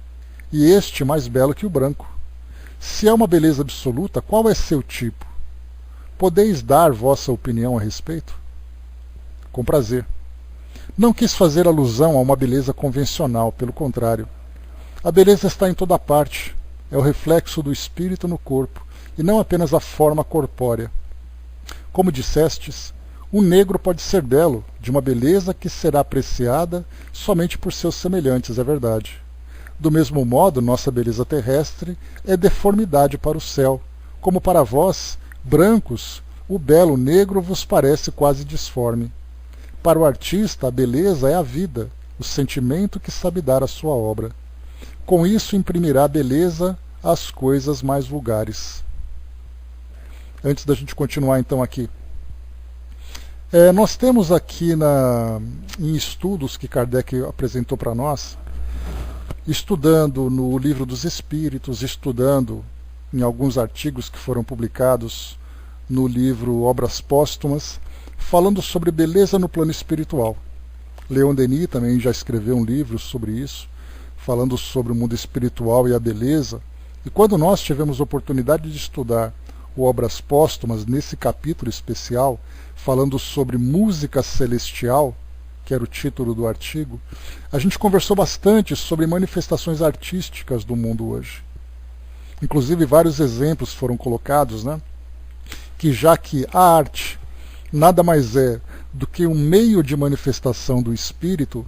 e este mais belo que o branco. Se é uma beleza absoluta, qual é seu tipo? Podeis dar vossa opinião a respeito? Com prazer. Não quis fazer alusão a uma beleza convencional, pelo contrário. A beleza está em toda parte, é o reflexo do espírito no corpo, e não apenas a forma corpórea. Como dissestes, um negro pode ser belo, de uma beleza que será apreciada somente por seus semelhantes, é verdade. Do mesmo modo, nossa beleza terrestre é deformidade para o céu, como para vós, brancos, o belo negro vos parece quase disforme. Para o artista, a beleza é a vida, o sentimento que sabe dar à sua obra. Com isso imprimirá beleza às coisas mais vulgares. Antes da gente continuar então aqui. Nós temos aqui em estudos que Kardec apresentou para nós, estudando no Livro dos Espíritos, estudando em alguns artigos que foram publicados no livro Obras Póstumas, falando sobre beleza no plano espiritual. Leon Denis também já escreveu um livro sobre isso, falando sobre o mundo espiritual e a beleza. E quando nós tivemos a oportunidade de estudar o Obras Póstumas, nesse capítulo especial, falando sobre música celestial, que era o título do artigo, a gente conversou bastante sobre manifestações artísticas do mundo hoje. Inclusive vários exemplos foram colocados, né? Que já que a arte nada mais é do que um meio de manifestação do espírito,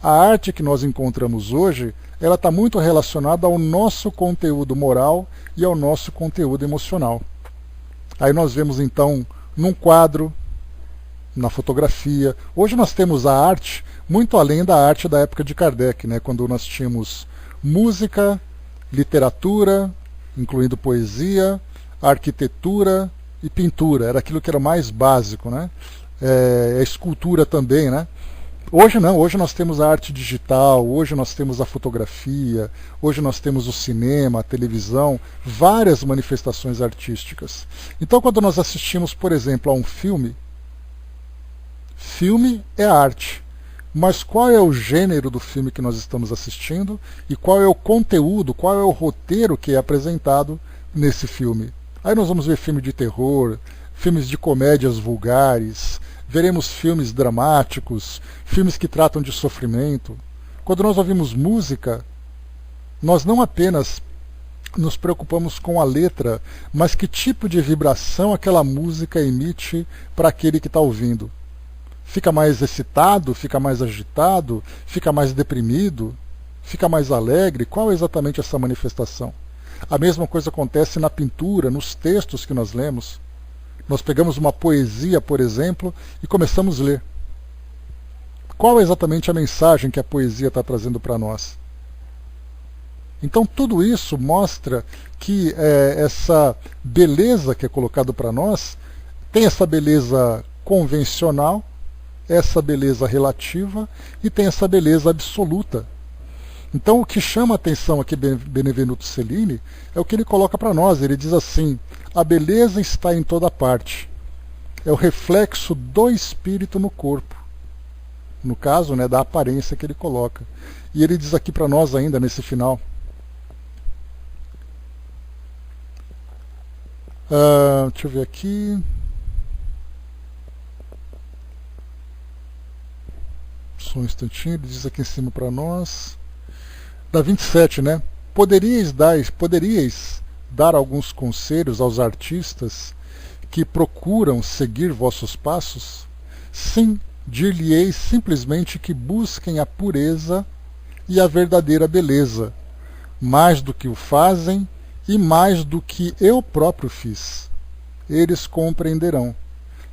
a arte que nós encontramos hoje, ela está muito relacionada ao nosso conteúdo moral e ao nosso conteúdo emocional. Aí nós vemos então num quadro, na fotografia. Hoje nós temos a arte muito além da arte da época de Kardec, né? Quando nós tínhamos música, literatura, incluindo poesia, arquitetura e pintura. Era aquilo que era mais básico, né? A escultura também, né? Hoje não, hoje nós temos a arte digital, hoje nós temos a fotografia, hoje nós temos o cinema, a televisão, várias manifestações artísticas. Então quando nós assistimos, por exemplo, a um filme, filme é arte. Mas qual é o gênero do filme que nós estamos assistindo e qual é o conteúdo, qual é o roteiro que é apresentado nesse filme? Aí nós vamos ver filme de terror, filmes de comédias vulgares, veremos filmes dramáticos, filmes que tratam de sofrimento. Quando nós ouvimos música, nós não apenas nos preocupamos com a letra, mas que tipo de vibração aquela música emite para aquele que está ouvindo. Fica mais excitado, fica mais agitado, fica mais deprimido, fica mais alegre? Qual é exatamente essa manifestação? A mesma coisa acontece na pintura, nos textos que nós lemos. Nós pegamos uma poesia, por exemplo, e começamos a ler. Qual é exatamente a mensagem que a poesia está trazendo para nós? Então tudo isso mostra que essa beleza que é colocada para nós tem essa beleza convencional, essa beleza relativa e tem essa beleza absoluta. Então o que chama a atenção aqui Benvenuto Cellini é o que ele coloca para nós. Ele diz assim: a beleza está em toda parte. É o reflexo do espírito no corpo. No caso, né, da aparência que ele coloca. E ele diz aqui para nós ainda nesse final. Deixa eu ver aqui. Só um instantinho, ele diz aqui em cima para nós. Da 27, né? Poderíeis dar alguns conselhos aos artistas que procuram seguir vossos passos? Sim, dir-lhe-eis simplesmente que busquem a pureza e a verdadeira beleza, mais do que o fazem e mais do que eu próprio fiz. Eles compreenderão.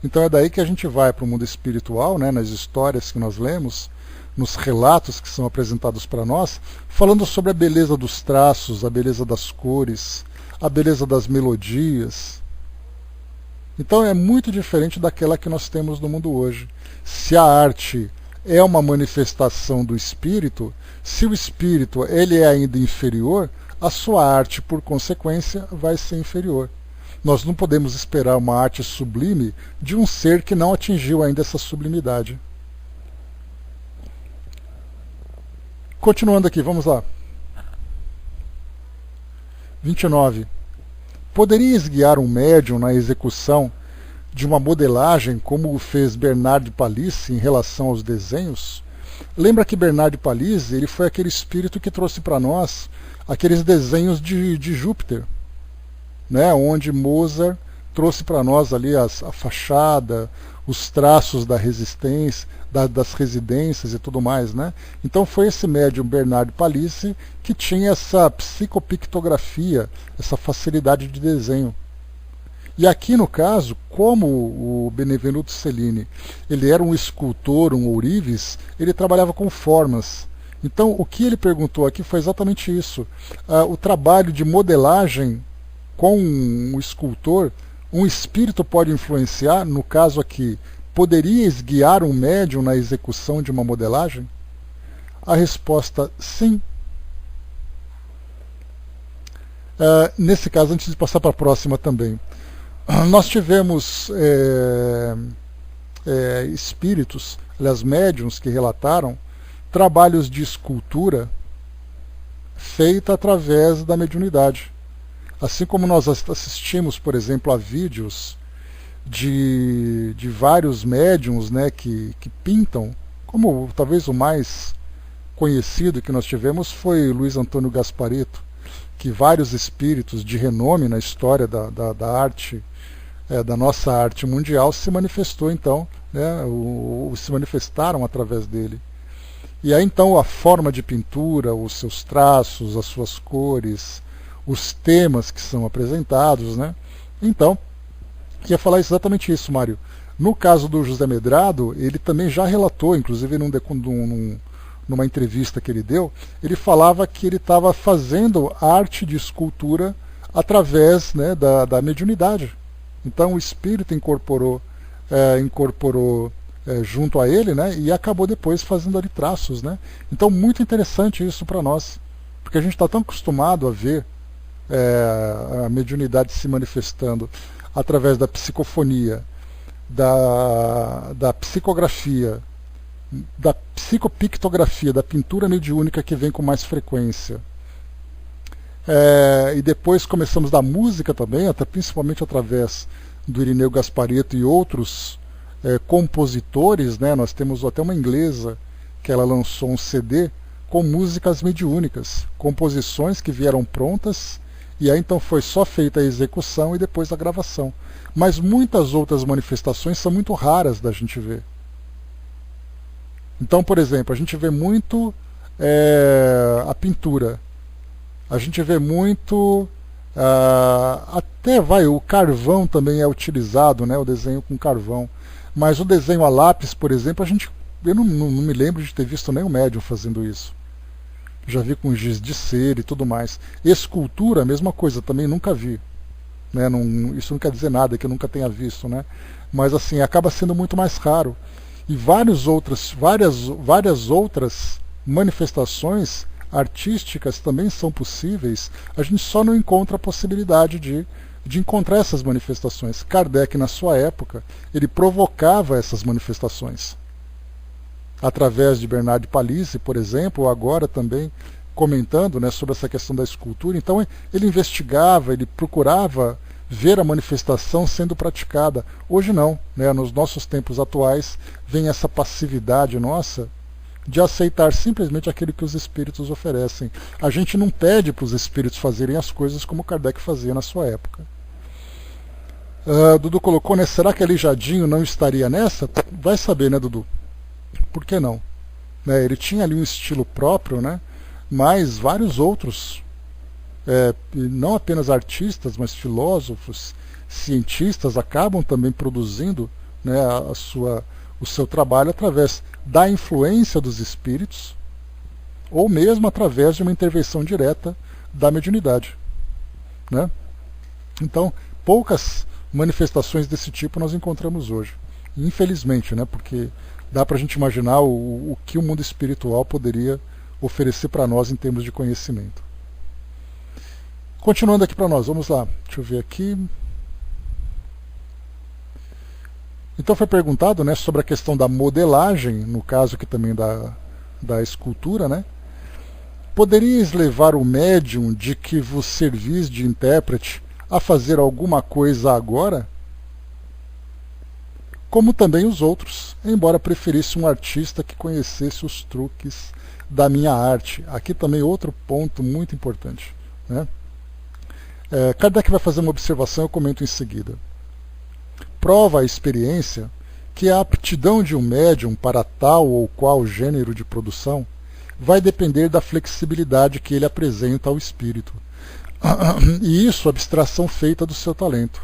Então é daí que a gente vai para o mundo espiritual, né, nas histórias que nós lemos, nos relatos que são apresentados para nós, falando sobre a beleza dos traços, a beleza das cores, a beleza das melodias. Então é muito diferente daquela que nós temos no mundo hoje. Se a arte é uma manifestação do espírito, se o espírito ele é ainda inferior, a sua arte, por consequência, vai ser inferior. Nós não podemos esperar uma arte sublime de um ser que não atingiu ainda essa sublimidade. Continuando aqui, vamos lá. 29. Poderias guiar um médium na execução de uma modelagem, como fez Bernard de Palissy em relação aos desenhos. Lembra que Bernard de Palissy ele foi aquele espírito que trouxe para nós aqueles desenhos de Júpiter, né, onde Mozart trouxe para nós ali a fachada, os traços da resistência, das residências e tudo mais, né? Então foi esse médium Bernard de Palissy que tinha essa psicopictografia, essa facilidade de desenho. E aqui no caso, como o Benvenuto Cellini ele era um escultor, um ourives, ele trabalhava com formas. Então o que ele perguntou aqui foi exatamente isso. O trabalho de modelagem com um escultor, um espírito pode influenciar, no caso aqui, poderias guiar um médium na execução de uma modelagem? A resposta, sim. Nesse caso, antes de passar para a próxima também, nós tivemos espíritos, aliás, médiums que relataram trabalhos de escultura feita através da mediunidade. Assim como nós assistimos, por exemplo, a vídeos de vários médiums, né, que pintam, como talvez o mais conhecido que nós tivemos foi Luiz Antônio Gasparetto, que vários espíritos de renome na história da arte, da nossa arte mundial, se manifestou então, né, se manifestaram através dele. E aí então a forma de pintura, os seus traços, as suas cores, os temas que são apresentados, né? Então, ia falar exatamente isso, Mário. No caso do José Medrado, ele também já relatou, inclusive numa entrevista que ele deu, ele falava que ele estava fazendo arte de escultura através, né, da mediunidade. Então o espírito incorporou junto a ele, né, e acabou depois fazendo ali traços, né? Então muito interessante isso para nós, porque a gente está tão acostumado a ver a mediunidade se manifestando através da psicofonia, da psicografia, da psicopictografia, da pintura mediúnica que vem com mais frequência. E depois começamos da música também, principalmente através do Irineu Gasparetto e outros compositores, né? Nós temos até uma inglesa que ela lançou um CD com músicas mediúnicas, composições que vieram prontas, e aí então foi só feita a execução e depois a gravação. Mas muitas outras manifestações são muito raras da gente ver. Então, por exemplo, a gente vê muito a pintura, a gente vê muito, o carvão também é utilizado, né, o desenho com carvão, mas o desenho a lápis, por exemplo, eu não me lembro de ter visto nenhum médium fazendo isso. Já vi com giz de cera e tudo mais. Escultura, a mesma coisa, também nunca vi. Né? Isso não quer dizer nada que eu nunca tenha visto, né? Mas assim, acaba sendo muito mais raro. E várias outras manifestações artísticas também são possíveis, a gente só não encontra a possibilidade de encontrar essas manifestações. Kardec, na sua época, ele provocava essas manifestações. Através de Bernard de Palissy, por exemplo, ou agora também comentando, né, sobre essa questão da escultura. Então ele investigava, ele procurava ver a manifestação sendo praticada. Hoje não, né, nos nossos tempos atuais vem essa passividade nossa de aceitar simplesmente aquilo que os espíritos oferecem. A gente não pede para os espíritos fazerem as coisas como Kardec fazia na sua época. Dudu colocou, né, será que Aleijadinho não estaria nessa? Vai saber, né, Dudu? Por que não? Né, ele tinha ali um estilo próprio, né, mas vários outros, não apenas artistas, mas filósofos, cientistas, acabam também produzindo, né, o seu trabalho através da influência dos espíritos, ou mesmo através de uma intervenção direta da mediunidade. Né? Então, poucas manifestações desse tipo nós encontramos hoje. Infelizmente, né, porque dá para a gente imaginar o que o mundo espiritual poderia oferecer para nós em termos de conhecimento. Continuando aqui para nós, vamos lá. Deixa eu ver aqui. Então foi perguntado, né, sobre a questão da modelagem, no caso aqui também da escultura, né? Poderias levar o médium de que vos servis de intérprete a fazer alguma coisa agora? como também os outros, embora preferisse um artista que conhecesse os truques da minha arte. Aqui também outro ponto muito importante, né? Kardec vai fazer uma observação, eu comento em seguida. Prova a experiência que a aptidão de um médium para tal ou qual gênero de produção vai depender da flexibilidade que ele apresenta ao espírito, e isso abstração feita do seu talento.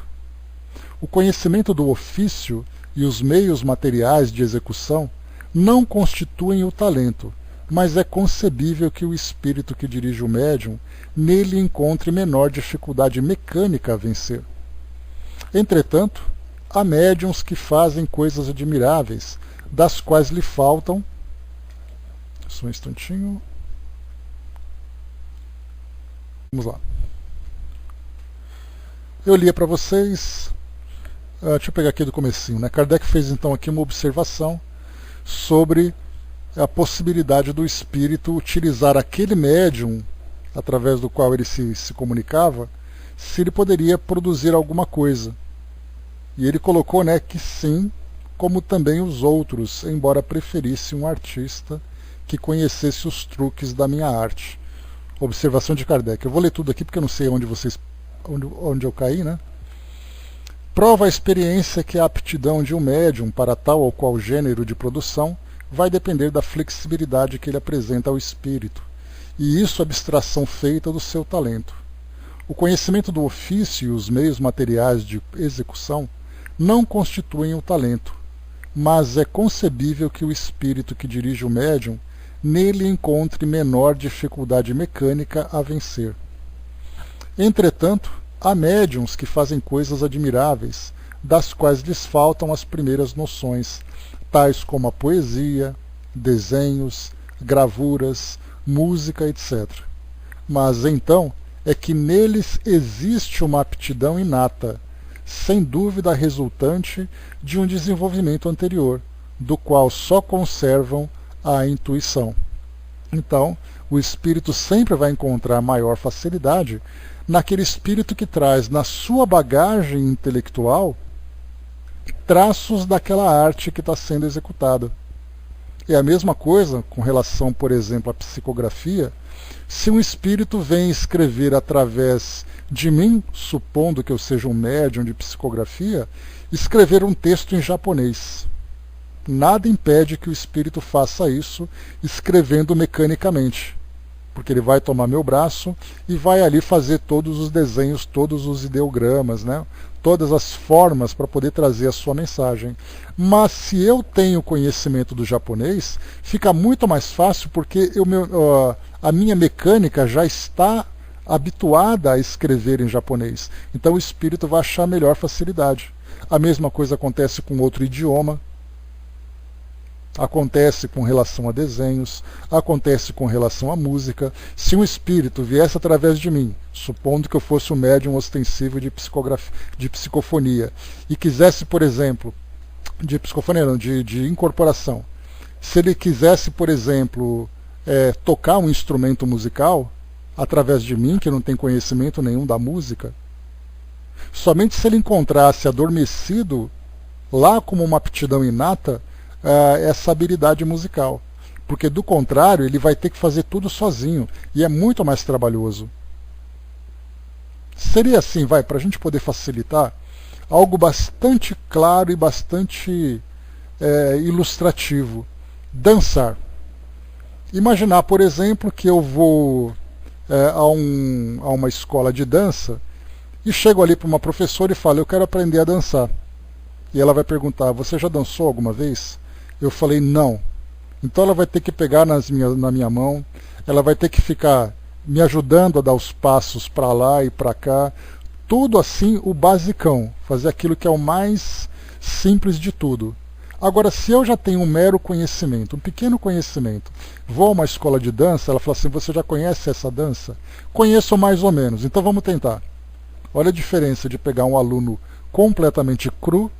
O conhecimento do ofício e os meios materiais de execução não constituem o talento, mas é concebível que o espírito que dirige o médium nele encontre menor dificuldade mecânica a vencer. Entretanto, há médiuns que fazem coisas admiráveis, das quais lhe faltam... Só um instantinho. Vamos lá. Eu lia para vocês... deixa eu pegar aqui do comecinho, né? Kardec fez então aqui uma observação sobre a possibilidade do espírito utilizar aquele médium através do qual ele se comunicava, se ele poderia produzir alguma coisa. E ele colocou, né, que sim, como também os outros, embora preferisse um artista que conhecesse os truques da minha arte. Observação de Kardec. Eu vou ler tudo aqui porque eu não sei onde eu caí, né? Prova a experiência que a aptidão de um médium para tal ou qual gênero de produção vai depender da flexibilidade que ele apresenta ao espírito, e isso abstração feita do seu talento. O conhecimento do ofício e os meios materiais de execução não constituem o talento, mas é concebível que o espírito que dirige o médium nele encontre menor dificuldade mecânica a vencer. Entretanto, há médiuns que fazem coisas admiráveis, das quais lhes faltam as primeiras noções, tais como a poesia, desenhos, gravuras, música, etc. Mas então é que neles existe uma aptidão inata, sem dúvida resultante de um desenvolvimento anterior, do qual só conservam a intuição. Então, o espírito sempre vai encontrar maior facilidade naquele espírito que traz na sua bagagem intelectual traços daquela arte que está sendo executada. É a mesma coisa com relação, por exemplo, à psicografia. Se um espírito vem escrever através de mim, supondo que eu seja um médium de psicografia, escrever um texto em japonês. Nada impede que o espírito faça isso escrevendo mecanicamente, porque ele vai tomar meu braço e vai ali fazer todos os desenhos, todos os ideogramas, né? Todas as formas para poder trazer a sua mensagem. Mas se eu tenho conhecimento do japonês, fica muito mais fácil, porque a minha mecânica já está habituada a escrever em japonês. Então o espírito vai achar melhor facilidade. A mesma coisa acontece com outro idioma. Acontece com relação a desenhos, acontece com relação à música. Se um espírito viesse através de mim, supondo que eu fosse um médium ostensivo de psicofonia, e quisesse, por exemplo, de psicofonia não, de incorporação, se ele quisesse, por exemplo, tocar um instrumento musical através de mim, que não tem conhecimento nenhum da música, somente se ele encontrasse adormecido lá como uma aptidão inata, essa habilidade musical, porque do contrário ele vai ter que fazer tudo sozinho e é muito mais trabalhoso. Seria assim, para a gente poder facilitar, algo bastante claro e bastante ilustrativo. Dançar. Imaginar, por exemplo, que eu vou a uma escola de dança e chego ali para uma professora e falo, eu quero aprender a dançar. E ela vai perguntar, você já dançou alguma vez? Eu falei, não. Então ela vai ter que pegar na minha mão, ela vai ter que ficar me ajudando a dar os passos para lá e para cá, tudo assim, o basicão, fazer aquilo que é o mais simples de tudo. Agora, se eu já tenho um mero conhecimento, um pequeno conhecimento, vou a uma escola de dança, ela fala assim, você já conhece essa dança? Conheço mais ou menos, então vamos tentar. Olha a diferença de pegar um aluno completamente cru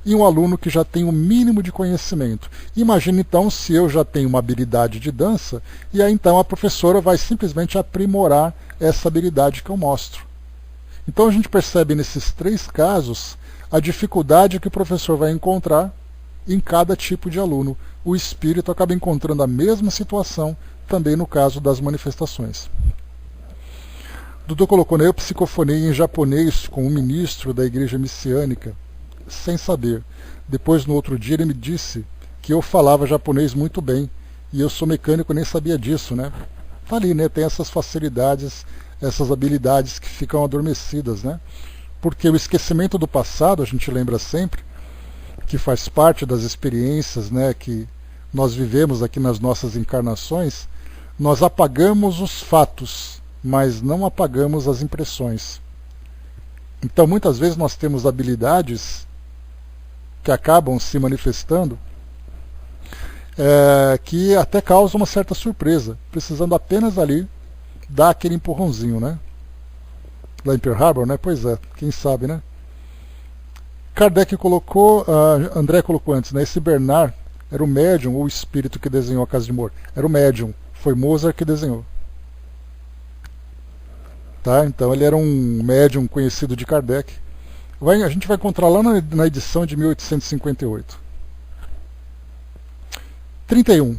e um aluno que já tem o mínimo de conhecimento. Imagina então se eu já tenho uma habilidade de dança, e aí então a professora vai simplesmente aprimorar essa habilidade que eu mostro. Então a gente percebe nesses três casos a dificuldade que o professor vai encontrar em cada tipo de aluno. O espírito acaba encontrando a mesma situação também no caso das manifestações. Dudu colocou, né, eu psicofonei em japonês com um ministro da igreja messiânica, sem saber. Depois, no outro dia, ele me disse que eu falava japonês muito bem, e eu sou mecânico e nem sabia disso, né? Tá ali, né? Tem essas facilidades, essas habilidades que ficam adormecidas, né? Porque o esquecimento do passado, a gente lembra sempre, que faz parte das experiências, né, que nós vivemos aqui nas nossas encarnações, nós apagamos os fatos, mas não apagamos as impressões. Então, muitas vezes nós temos habilidades que acabam se manifestando que até causam uma certa surpresa, precisando apenas ali dar aquele empurrãozinho, né? Lá em Pearl Harbor, né? Pois é, quem sabe, né? Kardec colocou, André colocou antes, né? Esse Bernard era o médium ou o espírito que desenhou a Casa de Moura? Era o médium, foi Mozart que desenhou. Tá? Então ele era um médium conhecido de Kardec. A gente vai encontrar lá na edição de 1858. 31.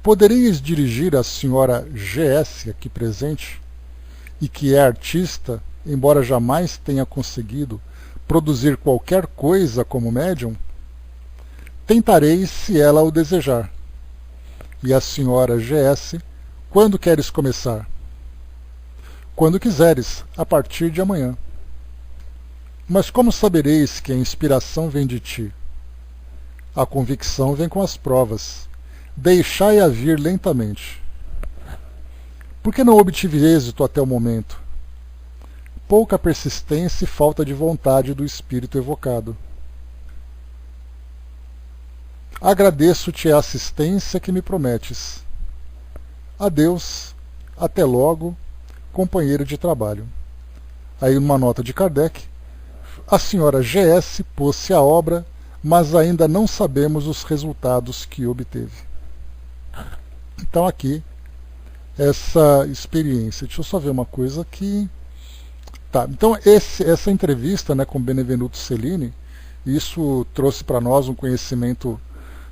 Poderíeis dirigir a senhora G.S., aqui presente, e que é artista, embora jamais tenha conseguido produzir qualquer coisa como médium? Tentarei se ela o desejar. E a senhora G.S., quando queres começar? Quando quiseres, a partir de amanhã. Mas como sabereis que a inspiração vem de ti? A convicção vem com as provas. Deixai-a vir lentamente. Por que não obtive êxito até o momento? Pouca persistência e falta de vontade do espírito evocado. Agradeço-te a assistência que me prometes. Adeus, até logo, companheiro de trabalho. Aí uma nota de Kardec. A senhora G.S. pôs-se à obra, mas ainda não sabemos os resultados que obteve. Então aqui, essa experiência. Deixa eu só ver uma coisa aqui. Tá, então essa entrevista, né, com Benvenuto Cellini, isso trouxe para nós um conhecimento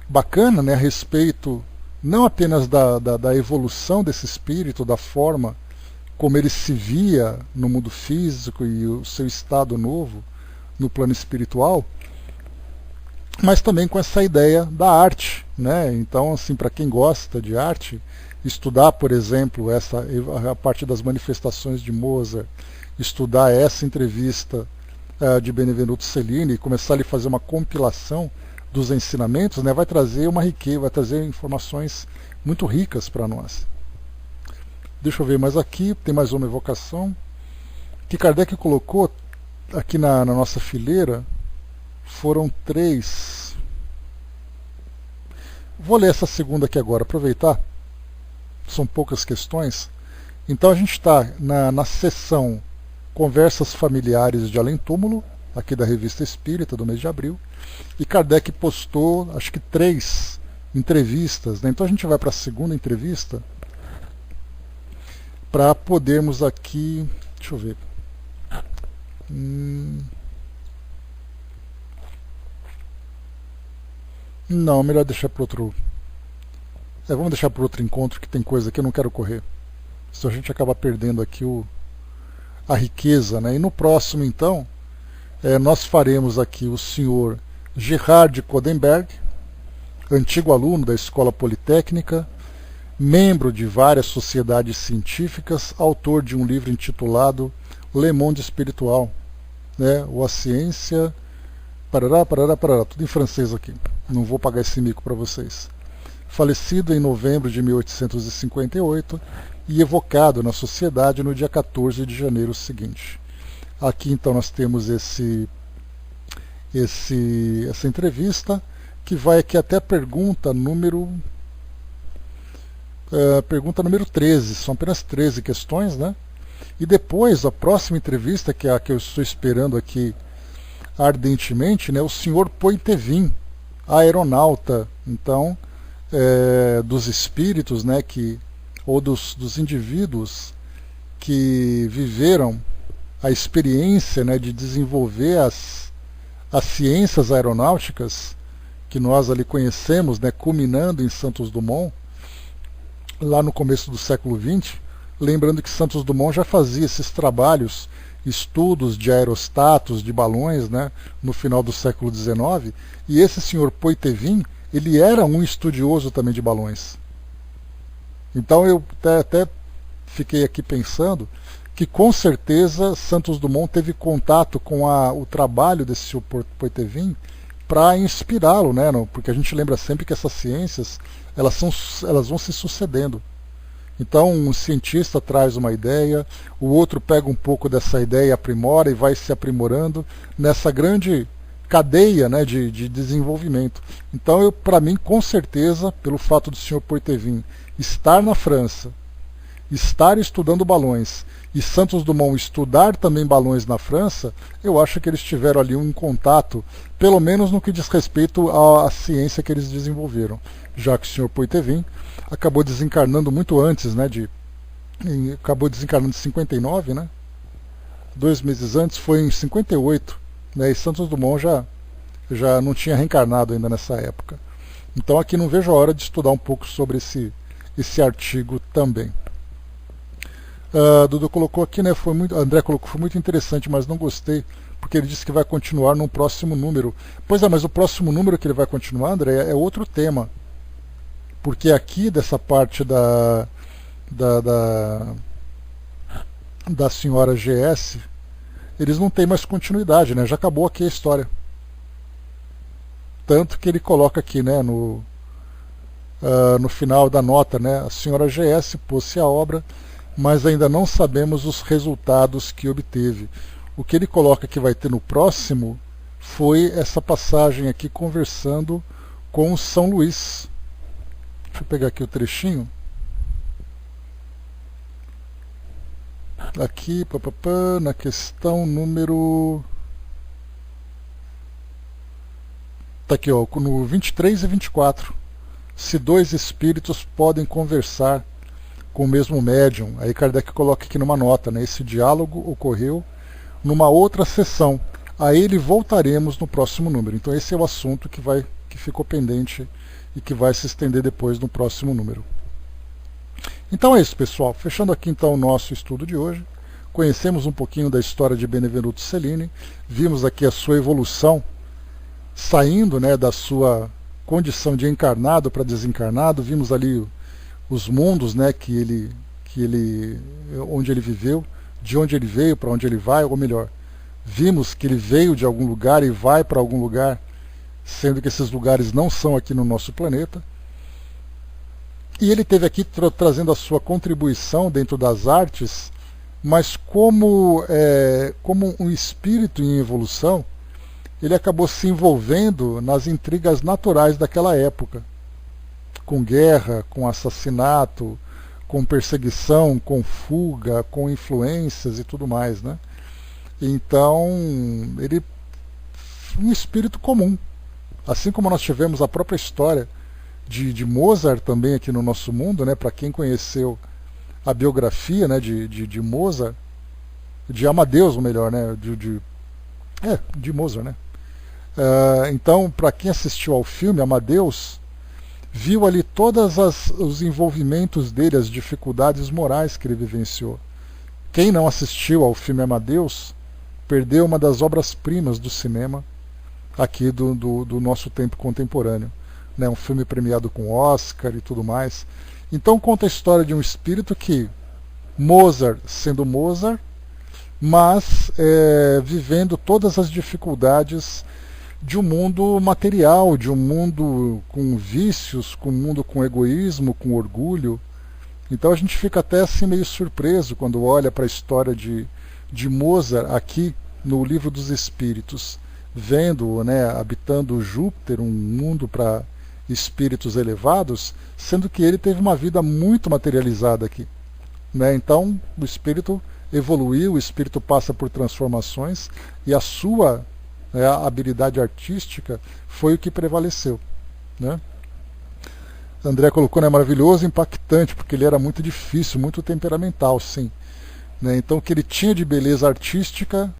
bacana, né, a respeito não apenas da evolução desse espírito, da forma como ele se via no mundo físico e o seu estado novo no plano espiritual, mas também com essa ideia da arte, né? Então, assim, para quem gosta de arte, estudar, por exemplo, a parte das manifestações de Mozart, estudar essa entrevista de Benvenuto Cellini e começar a fazer uma compilação dos ensinamentos, né, vai trazer uma riqueza, vai trazer informações muito ricas para nós. Deixa eu ver mais aqui, tem mais uma evocação que Kardec colocou aqui na nossa fileira. Foram 3. Vou ler essa segunda aqui agora, aproveitar. São poucas questões. Então a gente está na seção Conversas Familiares de Além Túmulo, aqui da Revista Espírita, do mês de abril. E Kardec postou, acho que 3 entrevistas, né? Então a gente vai para a segunda entrevista para podermos aqui... Deixa eu ver. Não, melhor deixar para outro... vamos deixar para outro encontro, que tem coisa que eu não quero correr. Senão a gente acaba perdendo aqui a riqueza, né? E no próximo, então, nós faremos aqui o senhor Gerhard Codenberg, antigo aluno da Escola Politécnica, membro de várias sociedades científicas, autor de um livro intitulado Le Monde Espiritual, né? Ou a Ciência... Parará, tudo em francês aqui. Não vou pagar esse mico para vocês. Falecido em novembro de 1858 e evocado na sociedade no dia 14 de janeiro seguinte. Aqui então nós temos essa entrevista, que vai aqui até a pergunta número 13. São apenas 13 questões, né? E depois, a próxima entrevista, que é a que eu estou esperando aqui ardentemente, né, o senhor Poitevin, aeronauta, então, dos espíritos, né, ou dos indivíduos que viveram a experiência, né, de desenvolver as ciências aeronáuticas que nós ali conhecemos, né, culminando em Santos Dumont, lá no começo do século XX, lembrando que Santos Dumont já fazia esses trabalhos, estudos de aerostatos, de balões, né, no final do século XIX, e esse senhor Poitevin, ele era um estudioso também de balões. Então eu até fiquei aqui pensando que com certeza Santos Dumont teve contato com o trabalho desse senhor Poitevin para inspirá-lo, né, porque a gente lembra sempre que essas ciências elas vão se sucedendo. Então um cientista traz uma ideia, o outro pega um pouco dessa ideia e aprimora e vai se aprimorando nessa grande cadeia, né, de desenvolvimento. Então para mim, com certeza, pelo fato do senhor Poitevin estar na França, estar estudando balões e Santos Dumont estudar também balões na França, eu acho que eles tiveram ali um contato, pelo menos no que diz respeito à ciência que eles desenvolveram, já que o senhor Poitevin acabou desencarnando muito antes, né, acabou desencarnando em 59, né, 2 meses antes, foi em 58, né, e Santos Dumont já não tinha reencarnado ainda nessa época. Então aqui não vejo a hora de estudar um pouco sobre esse artigo também. Dudu colocou aqui, né, André colocou, foi muito interessante, mas não gostei, porque ele disse que vai continuar num próximo número. Pois é, mas o próximo número que ele vai continuar, André, é outro tema. Porque aqui dessa parte da senhora GS, eles não têm mais continuidade, né? Já acabou aqui a história. Tanto que ele coloca aqui, né, no final da nota, né, a senhora GS pôs-se à obra, mas ainda não sabemos os resultados que obteve. O que ele coloca que vai ter no próximo foi essa passagem aqui conversando com o São Luís. Deixa eu pegar aqui o trechinho. Aqui, na questão número... Tá aqui, ó, no 23 e 24. Se dois espíritos podem conversar com o mesmo médium. Aí Kardec coloca aqui numa nota, né? Esse diálogo ocorreu numa outra sessão. A ele voltaremos no próximo número. Então esse é o assunto que ficou pendente e que vai se estender depois no próximo número. Então é isso, pessoal. Fechando aqui então o nosso estudo de hoje. Conhecemos um pouquinho da história de Benevenuto Cellini. Vimos aqui a sua evolução, saindo, né, da sua condição de encarnado para desencarnado. Vimos ali os mundos, né, onde ele viveu, de onde ele veio, para onde ele vai, ou melhor, vimos que ele veio de algum lugar e vai para algum lugar, sendo que esses lugares não são aqui no nosso planeta. E ele teve aqui trazendo a sua contribuição dentro das artes, mas como um espírito em evolução, ele acabou se envolvendo nas intrigas naturais daquela época, com guerra, com assassinato, com perseguição, com fuga, com influências e tudo mais, né? Então, ele um espírito comum. Assim como nós tivemos a própria história de Mozart também aqui no nosso mundo, né? Para quem conheceu a biografia, né, de Mozart, de Amadeus, ou melhor, né? De Mozart, né? Então, para quem assistiu ao filme Amadeus, viu ali todos os envolvimentos dele, as dificuldades morais que ele vivenciou. Quem não assistiu ao filme Amadeus perdeu uma das obras-primas do cinema aqui do nosso tempo contemporâneo, né? Um filme premiado com Oscar e tudo mais. Então conta a história de um espírito que, Mozart sendo Mozart, mas vivendo todas as dificuldades de um mundo material, de um mundo com vícios, um mundo com egoísmo, com orgulho. Então a gente fica até assim meio surpreso quando olha para a história de Mozart aqui no Livro dos Espíritos, vendo, né, habitando Júpiter, um mundo para espíritos elevados, sendo que ele teve uma vida muito materializada aqui, né? Então o espírito evoluiu, o espírito passa por transformações e a sua a habilidade artística foi o que prevaleceu, né? André colocou, né, maravilhoso, impactante, porque ele era muito difícil, muito temperamental, sim. né? Então o que ele tinha de beleza artística